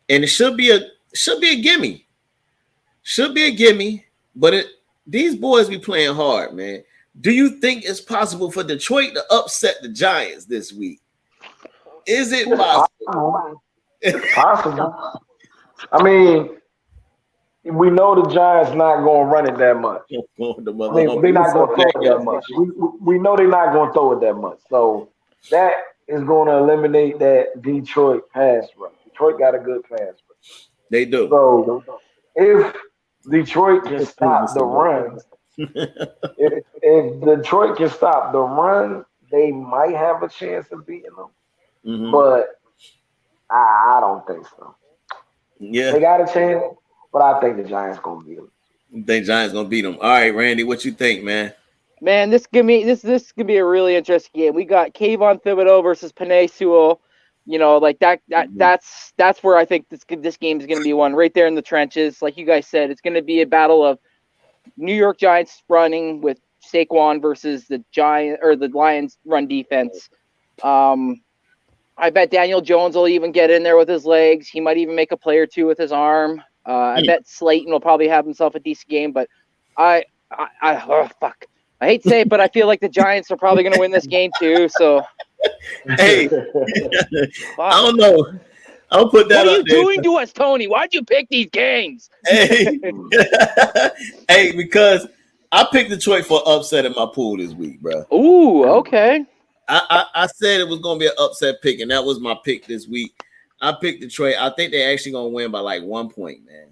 and it should be a gimme. Should be a gimme, but these boys be playing hard, man. Do you think it's possible for Detroit to upset the Giants this week? Is it possible? It's possible. I mean, we know the Giants not going to run it that much. They're not going to throw it that much. We know they're not going to throw it that much. So that is going to eliminate that Detroit pass rush. Detroit got a good pass rush. They do. So if Detroit can stop the run, if Detroit can stop the run, they might have a chance of beating them. Mm-hmm. But I don't think so. Yeah, they got a chance, but I think the Giants gonna beat them. You think Giants gonna beat them? All right, Randy, what you think, man? Man, this could be a really interesting game. We got Kayvon Thibodeau versus Penei Sewell. You know, like that's where I think this game is going to be one right there in the trenches. Like you guys said, it's going to be a battle of New York Giants running with Saquon versus the Lions run defense. I bet Daniel Jones will even get in there with his legs. He might even make a play or two with his arm. I bet Slayton will probably have himself a decent game, but I hate to say it, but I feel like the Giants are probably going to win this game too. So, hey, I don't know. I'll put that. What are you doing to us, Tony? Why'd you pick these games? Hey, hey, because I picked Detroit for upset in my pool this week, bro. Ooh, okay. I said it was going to be an upset pick, and that was my pick this week. I picked Detroit. I think they're actually going to win by like 1 point, man.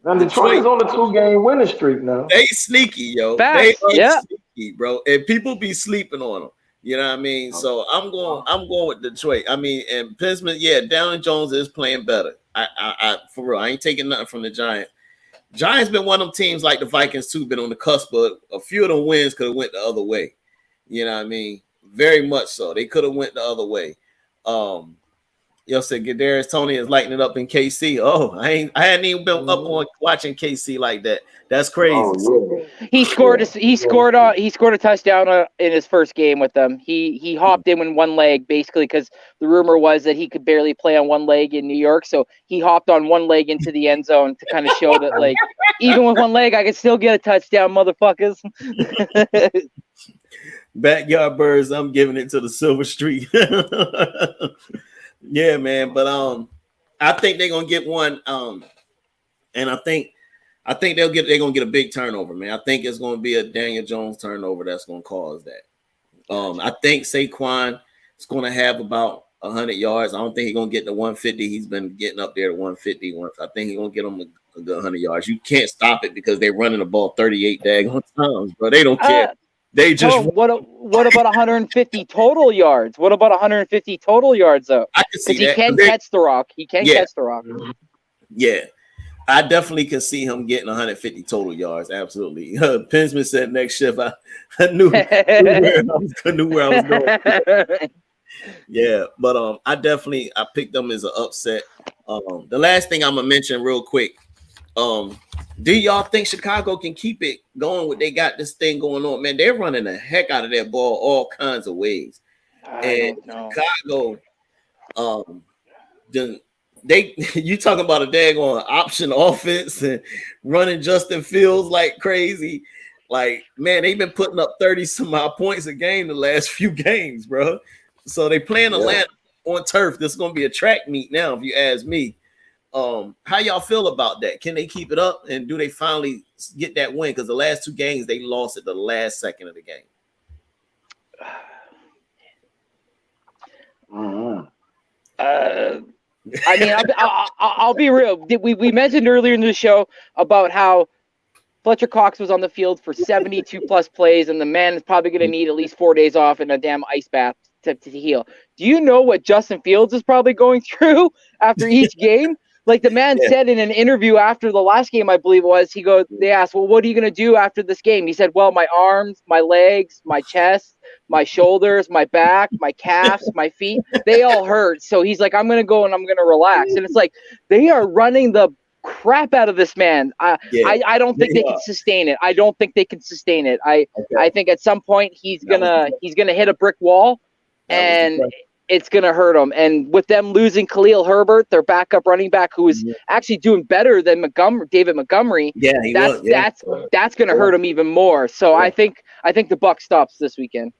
Now Detroit is on a 2-game winning streak now. They sneaky, yo. Facts. They are sneaky, bro. And people be sleeping on them. You know what I mean? So I'm going with Detroit. I mean, and Pittsburgh, yeah, Daniel Jones is playing better. I for real, I ain't taking nothing from the Giants. Giants been one of them teams like the Vikings too, been on the cusp, but a few of them wins could have went the other way. You know what I mean? Very much so. They could have went the other way. Yo said Kadarius Toney is lighting it up in KC. Oh, I hadn't even been up on watching KC like that. That's crazy. Oh, yeah. He scored a touchdown in his first game with them. He hopped in with one leg basically because the rumor was that he could barely play on one leg in New York, so he hopped on one leg into the end zone to kind of show that like even with one leg I could still get a touchdown, motherfuckers. Backyard Birds, I'm giving it to the Silver Street. Yeah, man, but I think they're gonna get one. And I think they're gonna get a big turnover, man. I think it's gonna be a Daniel Jones turnover that's gonna cause that. I think Saquon is gonna have about 100 yards. I don't think he's gonna get to 150. He's been getting up there to 150. I think he's gonna get him a good 100 yards. You can't stop it because they're running the ball 38 daggone times, bro. They don't care. They just what about 150 total yards? What about 150 total yards though? I can see that. He can catch the rock. He can catch the rock. Yeah. I definitely can see him getting 150 total yards. Absolutely. Pinsman said next shift. I knew where I was going. Yeah, but I picked them as an upset. The last thing I'm gonna mention real quick. Do y'all think Chicago can keep it going? What they got this thing going on, man? They're running the heck out of that ball all kinds of ways. And Chicago, you talking about a daggone option offense and running Justin Fields like crazy. Like, man, they've been putting up 30 some odd points a game the last few games, bro. So they playing Atlanta on turf. This is gonna be a track meet now, if you ask me. How y'all feel about that? Can they keep it up, and do they finally get that win? Because the last 2 games they lost at the last second of the game. I mean, I'll be real. We mentioned earlier in the show about how Fletcher Cox was on the field for 72 plus plays, and the man is probably going to need at least 4 days off in a damn ice bath to heal. Do you know what Justin Fields is probably going through after each game? Like the man said in an interview after the last game, I believe it was, they asked, well, what are you going to do after this game? He said, well, my arms, my legs, my chest, my shoulders, my back, my calves, my feet, they all hurt. So he's like, I'm going to go and I'm going to relax. And it's like, they are running the crap out of this man. I don't think they can sustain it. I don't think they can sustain it. I think at some point he's gonna hit a brick wall, and it's gonna hurt him. And with them losing Khalil Herbert, their backup running back, who is actually doing better than David Montgomery, that's gonna hurt him even more. So I think the buck stops this weekend.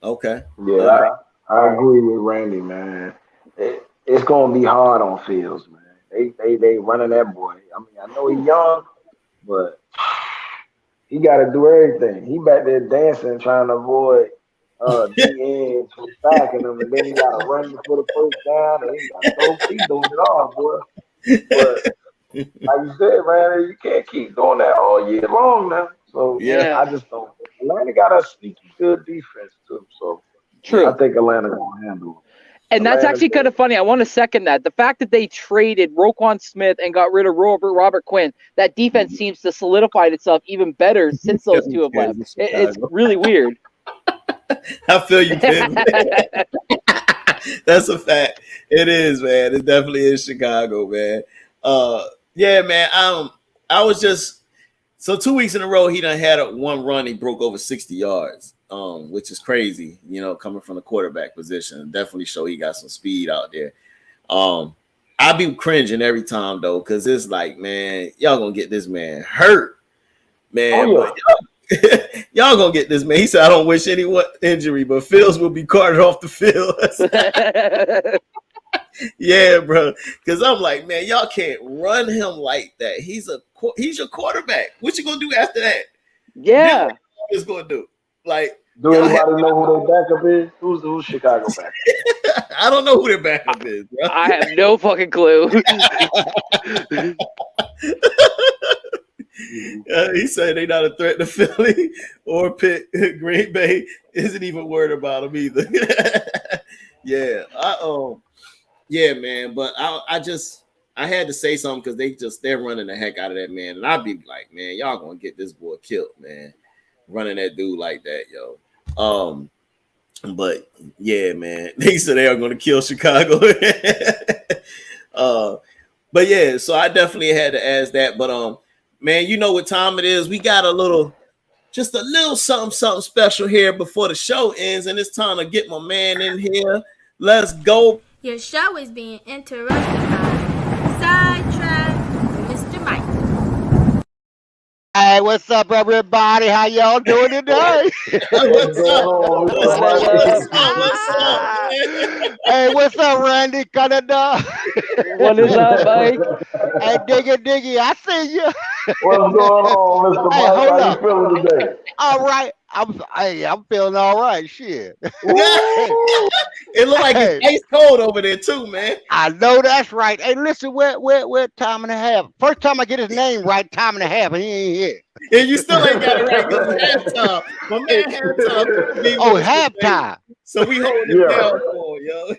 Okay. Yeah, I agree with Randy, man. It's gonna be hard on Fields, man. They running that boy. I mean, I know he's young, but he got to do everything. He back there dancing, trying to avoid DNs from stacking him, and then he got to run for the first down, and he's doing it all, boy. But like you said, man, you can't keep doing that all year long now. So I just don't. Atlanta got a sneaky good defense too. So true. I think Atlanta gonna handle it. And that's actually kind of funny. I want to second that. The fact that they traded Roquan Smith and got rid of Robert Quinn, that defense seems to solidify itself even better since those two have left. It's really weird. I feel you, Pim. That's a fact. It is, man. It definitely is Chicago, man. Yeah, man. I was just 2 weeks in a row he done had one run. He broke over 60 yards. Which is crazy, coming from the quarterback position. Definitely show he got some speed out there. I be cringing every time though, because it's like, man, y'all gonna get this man hurt, man. But y'all gonna get this man. He said, I don't wish anyone injury, but Fields will be carted off the field. Yeah, bro. Because I'm like, man, y'all can't run him like that. He's your quarterback. What you gonna do after that? Yeah, what he's gonna do? Like, do anybody know who their backup is? Who's Chicago backup? I don't know who their backup is, bro. I have no fucking clue. He said they not a threat to Philly or Pitt. Green Bay isn't even worried about them either. Yeah, yeah, man. But I had to say something because they're running the heck out of that man, and I'd be like, man, y'all gonna get this boy killed, man. Running that dude like that, yo. But yeah, man, they said they are going to kill Chicago. But yeah, so I definitely had to ask that. But man, you know what time it is? We got just a little something special here before the show ends, and it's time to get my man in here. Let's go. Your show is being interrupted by Sidetrack Mr. Mike. Hey, what's up, everybody? How y'all doing today? What's up? Hey, what's up, Randy Canada? What is up, Mike? Hey, Diggy, I see you. What's going on, Mr. Hey, Mike? hold How up. you feeling today? All right. I'm feeling all right. Shit. It look like it's ice cold over there too, man. I know that's right. Hey, listen, we're time and a half. First time I get his name right, time and a half, and he ain't here. And you still ain't got it right because it's halftime. My man, halftime. Oh, halftime. So we holding it down for yo.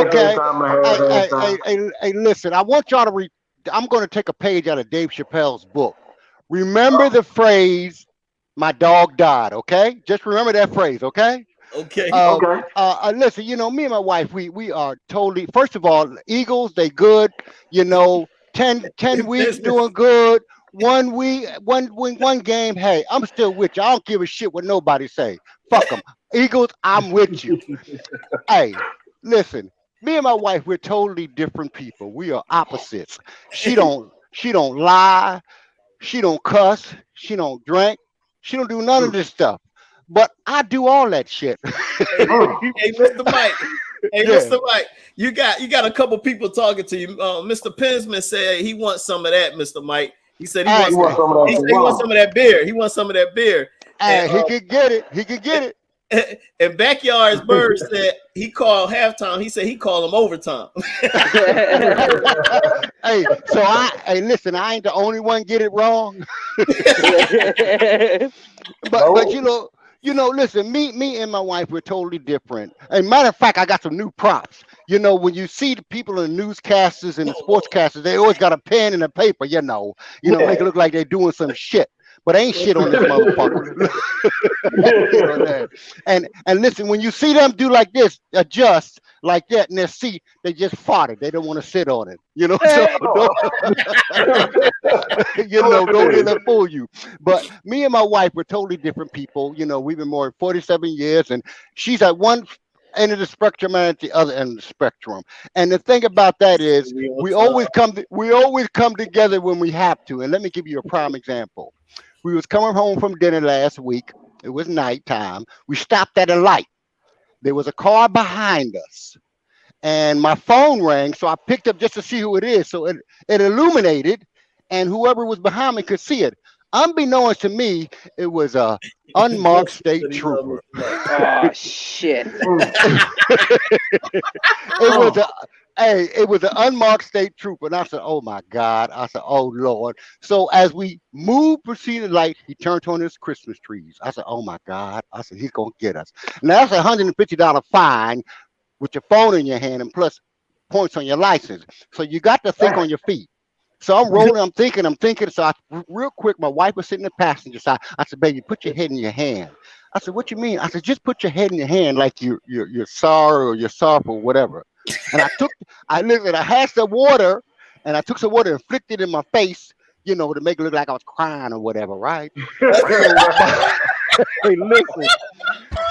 Okay. Hey, listen, I want y'all to I'm going to take a page out of Dave Chappelle's book. Remember the phrase, my dog died, okay? Just remember that phrase, okay? Okay. Listen, me and my wife, we are totally, first of all, Eagles, they good, 10 weeks doing good. 1 week, one game, hey, I'm still with you. I don't give a shit what nobody say. Fuck them. Eagles, I'm with you. Hey, listen, me and my wife, we're totally different people. We are opposites. She don't lie. She don't cuss. She don't drink. She don't do none of this stuff. But I do all that shit. Hey, Mr. Mike, Hey, Mr. Mike, you got a couple people talking to you. Mr. Pensman said he wants some of that, Mr. Mike. He said he wants some of that beer. He wants some of that beer. And, he could get it. He could get it. And Backyard's Bird said he called halftime. He said he called him overtime. Hey, listen, I ain't the only one get it wrong. but listen, me and my wife, we're totally different. And matter of fact, I got some new props. When you see the people in the newscasters and the sportscasters, they always got a pen and a paper, make it look like they're doing some shit. But ain't shit on this motherfucker. and listen, when you see them do like this, adjust like that in their seat, they just farted. They don't want to sit on it. So don't let them fool you. But me and my wife, we're totally different people. We've been married 47 years, and she's at one end of the spectrum and at the other end of the spectrum. And the thing about that is we always come together when we have to. And let me give you a prime example. We was coming home from dinner last week. It was nighttime. We stopped at a light. There was a car behind us. And my phone rang, so I picked up just to see who it is. So it illuminated, and whoever was behind me could see it. Unbeknownst to me, it was a unmarked state trooper. Oh, shit. It was an unmarked state trooper. And I said, oh, my God. I said, oh, Lord. So as we proceeded light, he turned on his Christmas trees. I said, oh, my God. I said, he's going to get us. Now, that's a $150 fine with your phone in your hand and plus points on your license. So you got to think on your feet. So I'm rolling, I'm thinking. So real quick, my wife was sitting in the passenger side. I said, baby, put your head in your hand. I said, what you mean? I said, just put your head in your hand like you're sorry or you're soft or whatever. And I had some water, and I took some water and flicked it in my face, to make it look like I was crying or whatever, right? Hey,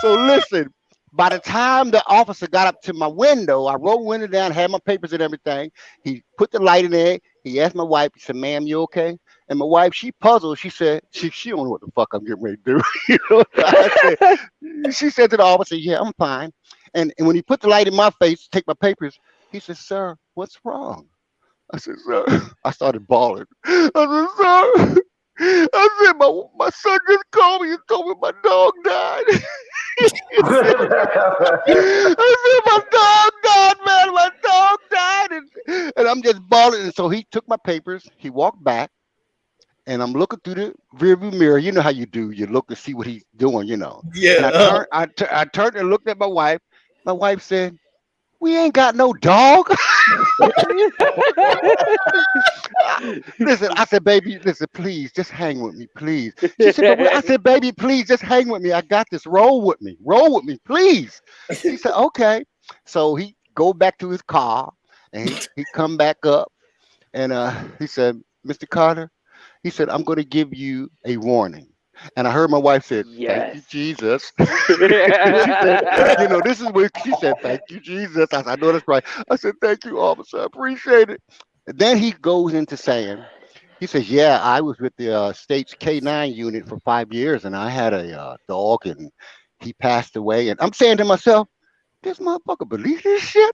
listen. By the time the officer got up to my window, I rolled the window down, had my papers and everything. He put the light in there. He asked my wife, he said, ma'am, you okay? And my wife, she puzzled. She said, she don't know what the fuck I'm getting ready to do. She said to the officer, yeah, I'm fine. And when he put the light in my face to take my papers, he said, sir, what's wrong? I said, sir, I started bawling. I said, sir, my son just called me and told me my dog died. I said, my dog died, man. My dog died. And I'm just bawling. And so he took my papers. He walked back. And I'm looking through the rearview mirror. You know how you do. You look to see what he's doing, Yeah. And I turned and looked at my wife. My wife said, we ain't got no dog. Listen, I said, baby, please, just hang with me, please. She said, I said, baby, please, just hang with me. I got this. Roll with me, please. He said, okay. So he go back to his car, and he come back up, and he said, Mr. Carter, he said, I'm going to give you a warning. And I heard my wife said, thank you, Jesus. She said, this is what she said, thank you, Jesus. I said, I know that's right. I said, thank you, officer. I appreciate it. And then he goes into saying, he says, yeah, I was with the state's K9 unit for 5 years, and I had a dog, and he passed away. And I'm saying to myself, this motherfucker believe this shit?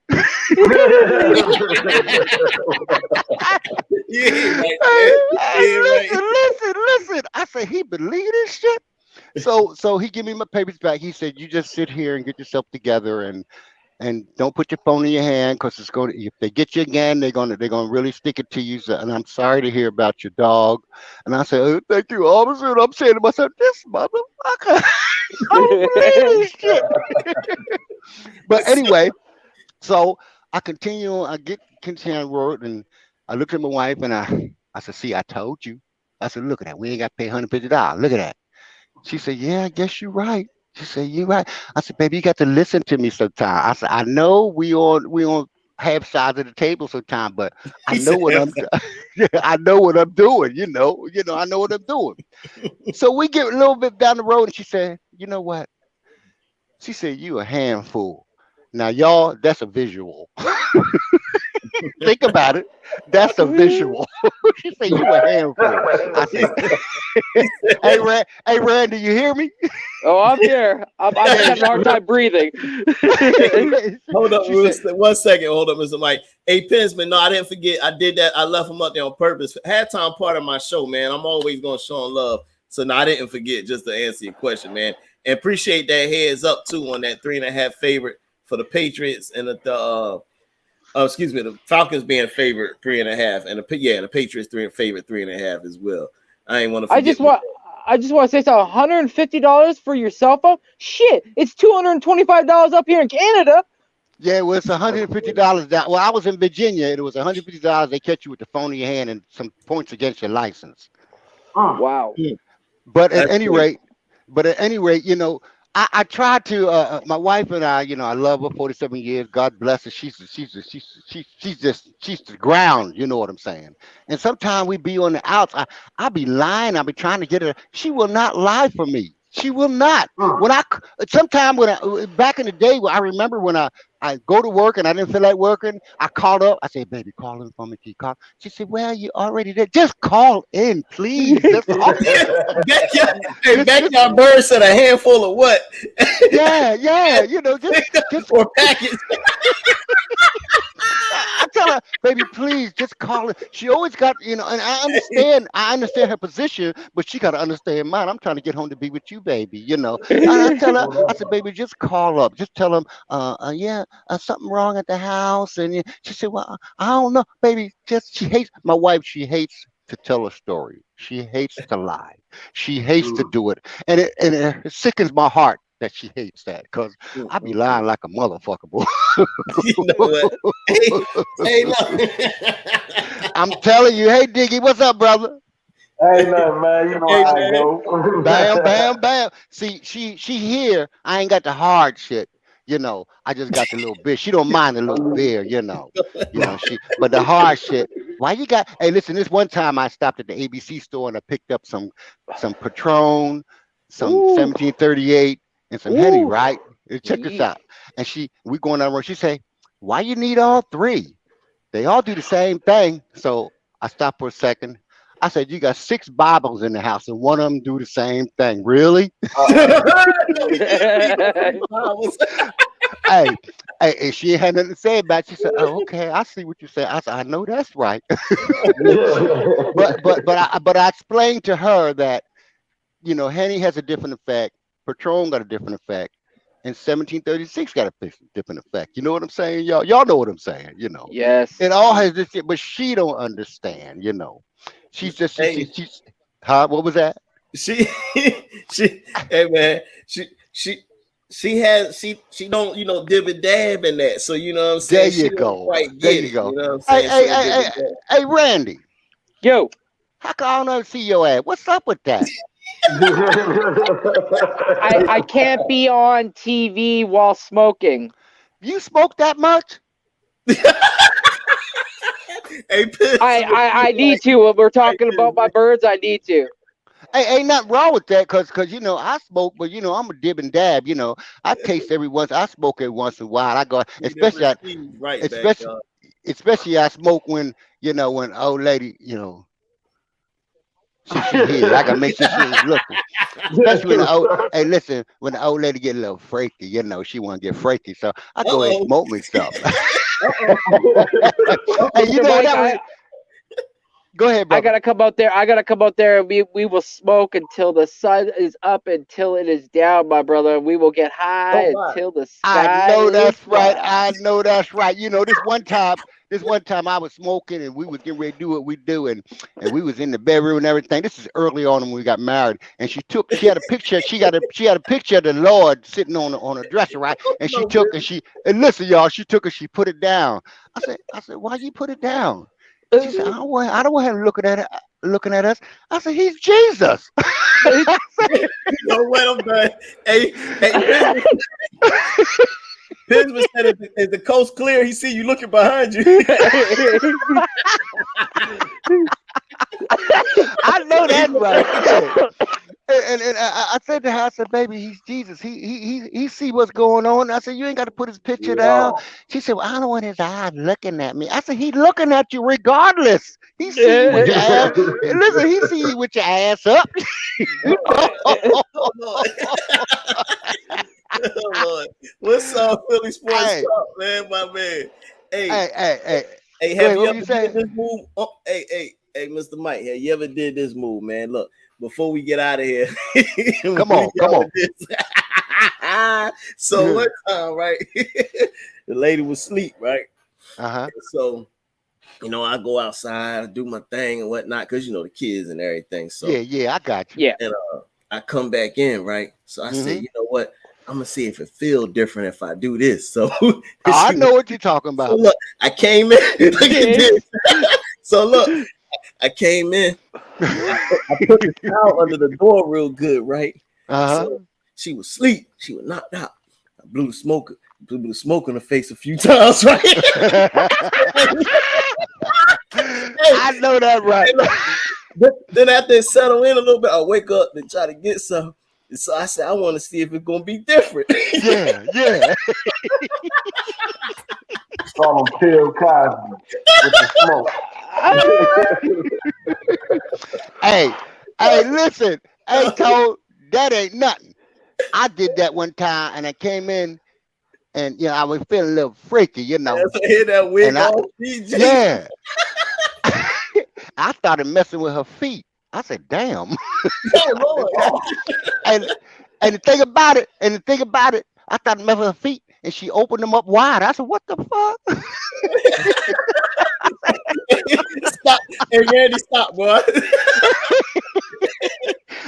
Listen. I said, he believe this shit? So he give me my papers back. He said, you just sit here and get yourself together and don't put your phone in your hand, because it's going to, if they get you again, they're gonna really stick it to you. So, and I'm sorry to hear about your dog. And I said, oh, thank you, officer. And I'm saying to myself, this motherfucker, I don't believe this shit. But anyway, so I continue on road, and I looked at my wife, and I said, see, I told you. I said, look at that. We ain't got to pay $150. Look at that. She said, yeah, I guess you're right. She said, you're right. I said, baby, you got to listen to me sometime. I said, I know we on half sides of the table sometime, but I know what I'm I know what I'm doing, I know what I'm doing. So we get a little bit down the road, and she said, you know what? She said, you a handful. Now, y'all, that's a visual. Think about it. That's a visual. She said, you a handful. I said, hey, Rand, do you hear me? Oh, I'm here. I'm having a hard time breathing. Hold up, one second. Hold up, Mr. Mike. Hey, Pensman, no, I didn't forget. I did that. I left him up there on purpose. Halftime part of my show, man. I'm always going to show him love. So, no, I didn't forget, just to answer your question, man. And appreciate that heads up, too, on that 3.5 favorite for the Patriots and the Falcons being favorite 3.5, and the Patriots favorite 3.5 as well. I ain't want to forget. I just want to say so $150 for your cell phone? Shit, it's $225 up here in Canada. Yeah, well, it's $150 down. Well, I was in Virginia. It was $150. They catch you with the phone in your hand and some points against your license. Wow. But at any rate, you know, I tried to. My wife and I, you know, I love her 47 years. God bless her. She's the ground. You know what I'm saying? And sometimes we be on the outs. I be lying. I be trying to get her. She will not lie for me. She will not. Back in the day, I remember when I go to work and I didn't feel like working, I called up. I said, baby, call in for me. Can you call? She said, well, you already did. Just call in, please. Backyard Bird said a handful of what? Yeah. You know, just for packets. I tell her, baby, please just call it. She always got, you know, and I understand her position, but she got to understand mine. I'm trying to get home to be with you, baby, you know. And I tell her, I said, baby, just call up. Just tell them, something wrong at the house. And she said, well, I don't know, baby. She hates to tell a story. She hates to lie. She hates to do it. And it sickens my heart that she hates that, because I be lying like a motherfucker, boy. You know what? Hey, look. I'm telling you, hey, Diggy, what's up, brother? Hey, nothing, man. You know how I go. Bam. See, she here. I ain't got the hard shit. You know, I just got the little bit. She don't mind the little beer, you know. But the hard shit. Why you got? Hey, listen. This one time I stopped at the ABC store and I picked up some Patron, some 1738, and some Henny. Right? Check this out. And we going down the road. She say, "Why you need all three? They all do the same thing." So I stopped for a second. I said, you got 6 Bibles in the house and one of them do the same thing. Really? Hey, she had nothing to say about it. She said, oh, okay, I see what you said. I said, I know that's right. but I explained to her that, you know, Henny has a different effect. Patron got a different effect. And 1736 got a different effect. You know what I'm saying? Y'all know what I'm saying, you know. Yes. It all has this, but she don't understand, you know. She's just she's what was that? Hey man, she don't, you know, dib and dab in that. So you know what I'm saying? There you go. There you go. You know what I'm saying? Hey, Randy. Yo. How come I don't see your ass? What's up with that? I can't be on TV while smoking. You smoke that much? Hey, I need to. When we're talking about my birds, I need to. Hey, ain't nothing wrong with that, cause you know I smoke, but you know I'm a dib and dab. You know I taste I smoke every once in a while. I go, especially I smoke when old lady, you know. She here. I gotta make sure she's looking. Especially when the old lady get a little freaky, you know, she wanna get freaky. So I go and smoke me stuff. Hey, you know that. Go ahead, bro. I gotta come out there. We will smoke until the sun is up, until it is down, my brother. We will get high until the sky. I know that's right. You know, this one time I was smoking and we was getting ready to do what we do, and we was in the bedroom and everything. This is early on when we got married, and she had a picture. She had a picture of the Lord sitting on a dresser, right? And she listen, y'all. She took it. She put it down. I said, why you put it down? She said, I don't want him looking at us. I said, he's Jesus. You know what I'm done. Hey. Pinsman said, is the coast clear? He see you looking behind you. I know that's right. And I said to her, I said, baby, he's Jesus. He see what's going on. I said, you ain't got to put his picture down. She said, well, I don't want his eyes looking at me. I said, he's looking at you regardless. He see you with your ass. Listen, he see you with your ass up. Oh, Lord. Oh, Lord. What's up, Philly Sports Talk, man, my man? Hey, have you ever did this move? Oh, hey, Mr. Mike, have you ever did this move, man? Look, before we get out of here, come on. So one time, right? The lady was asleep, right? So, I go outside, I do my thing and whatnot, because the kids and everything. So yeah, I got you. Yeah. And I come back in, right? So I said, you know what? I'm gonna see if it feels different if I do this. So I know what you're talking about. So look, I came in. Look at this. So look, I came in. I put the towel under the door real good, right? So she was asleep. She was knocked out. I blew the smoke in her face a few times, right? I know that, right? Then after it settled in a little bit, I wake up and try to get some. So I said, I want to see if it's gonna be different. Yeah. Saw him kill Cosby with the smoke. Hey, listen. Hey, Toad, that ain't nothing. I did that one time, and I came in, and I was feeling a little freaky, I hear that wig off, DJ. Yeah. I started messing with her feet. I said, "Damn." Oh, Lord. and the thing about it, I started messing with her feet, and she opened them up wide. I said, "What the fuck?" Stop. Hey, Randy, stop, boy.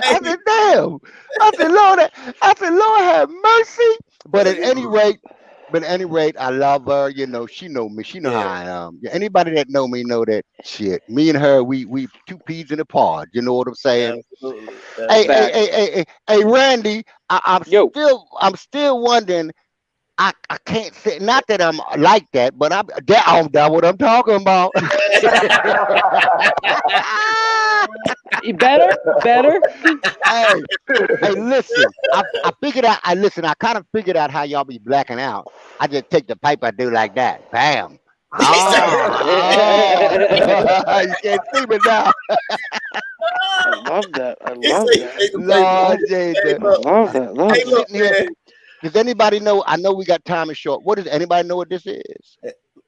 I said, "Damn." I said, Lord have mercy. But at any rate, I love her. She know me. She know how I am. Anybody that know me know that shit. Me and her, we two peas in a pod. You know what I'm saying? Absolutely. Hey, Randy, I'm still wondering. I can't say, not that I'm like that, but I'm that what I'm talking about. Better. Hey, listen. I figured out. I kind of figured out how y'all be blacking out. I just take the pipe. I do like that. Bam. You can't see me now. I love that. Lord Jesus. Love that. Does anybody know? I know we got time is short. What does anybody know what this is?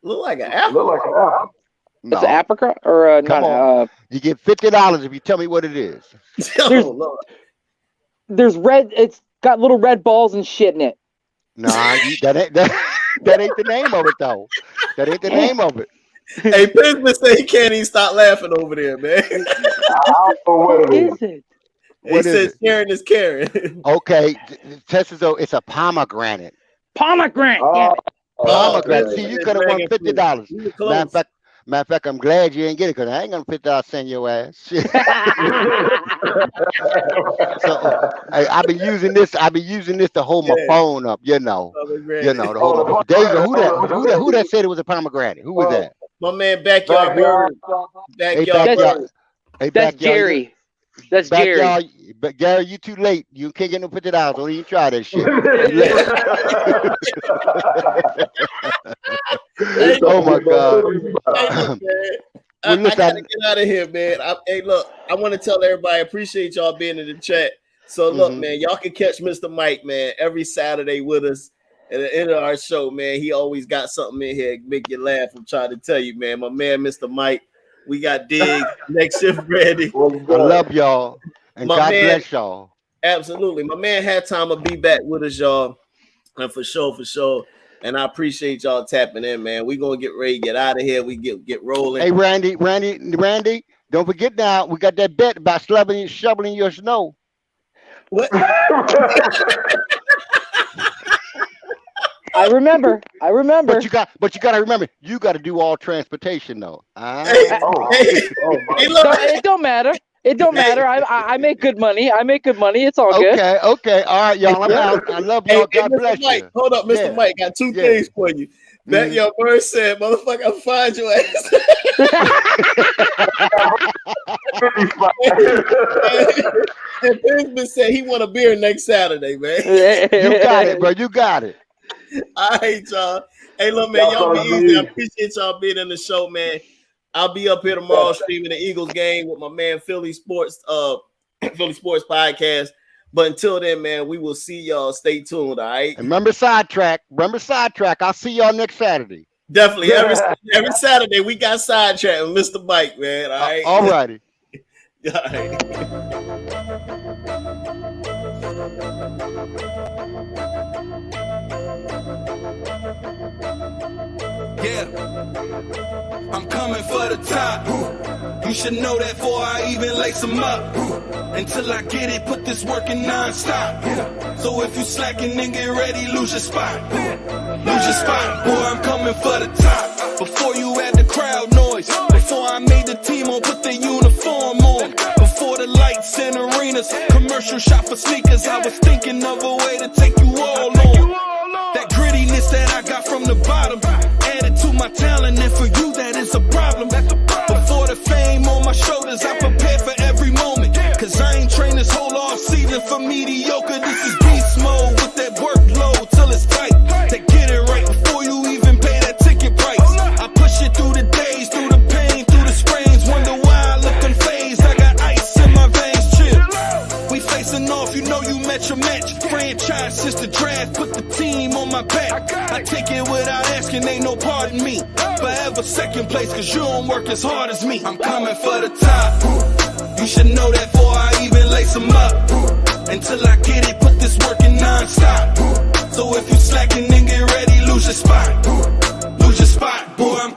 Look like an apple. No. It's an apricot or come on. You get $50 if you tell me what it is. There's red. It's got little red balls and shit in it. Nah, that ain't the name of it though. That ain't the name of it. Hey, Pinsman say he can't even stop laughing over there, man. I don't know what it is. He says sharing is caring. Okay, Tessa's it's a pomegranate. Pomegranate. Pomegranate. See, you could have won $50. Matter of fact, I'm glad you didn't get it because I ain't gonna $50 send your ass. So I've been using this. To hold my phone up. To hold my. There you go. Who that said it was a pomegranate? Who was that? My man, backyard. That's Jerry. That's Jerry. But Gary, you too late. You can't get no $50. Don't even try that shit. Oh my God. I gotta get out of here, man. I want to tell everybody, I appreciate y'all being in the chat. So look, man, y'all can catch Mr. Mike, man, every Saturday with us at the end of our show, man. He always got something in here to make you laugh. I'm trying to tell you, man. My man, Mr. Mike. We got Diggz, next shift ready. I love y'all. And God bless y'all. Absolutely. My man had time to be back with us, y'all. And for sure. And I appreciate y'all tapping in, man. We're gonna get ready to get out of here. We get rolling. Hey, Randy, don't forget now, we got that bet about shoveling your snow. What? I remember. But you got to remember, you got to do all transportation though. It don't matter. It don't matter. I make good money. It's all good. Okay. All right, y'all. I'm out. I love y'all. God bless Mike, you. Hold up, Mr. Mike. Got two things for you. That your bird said, motherfucker, I'll find your ass. And Pinsman said he want a beer next Saturday, man. You got it, bro. You got it. All right, y'all. Hey, look, man, y'all be easy. I appreciate y'all being in the show, man. I'll be up here tomorrow streaming the Eagles game with my man Philly Sports podcast. But until then, man, we will see y'all. Stay tuned, all right? And remember Sidetrack. I'll see y'all next Saturday. Definitely. Every Saturday, we got Sidetrack with Mr. Mike, man, all right? All righty. All right. Yeah, I'm coming for the top. You should know that before I even lace them up. Until I get it, put this work in non-stop. So if you slacking, then get ready, lose your spot. Lose your spot, boy, I'm coming for the top. Before you had the crowd noise, before I made the team on, put the uniform on. Before the lights and arenas, commercial shop for sneakers, I was thinking of a way to take you all on. That grittiness that I got from the bottom, added to my talent, and for you that is a problem. Before the fame on my shoulders, I prepared for every moment. Cause I ain't trained this whole off season for mediocre. This is beast mode with that workload till it's tight. They get it right before you even pay that ticket price. I push it through the days, through the pain, through the sprains. Wonder why I look unfazed. I got ice in my veins, chill. We facing off, you know you met your match. Franchise since the draft, put the team on my back. I take it without asking, ain't no pardon me. Forever second place, cause you don't work as hard as me. I'm coming for the top. You should know that before I even lace them up. Until I get it, put this work in non-stop. So if you slacking, then get ready, lose your spot. Lose your spot, boy, I'm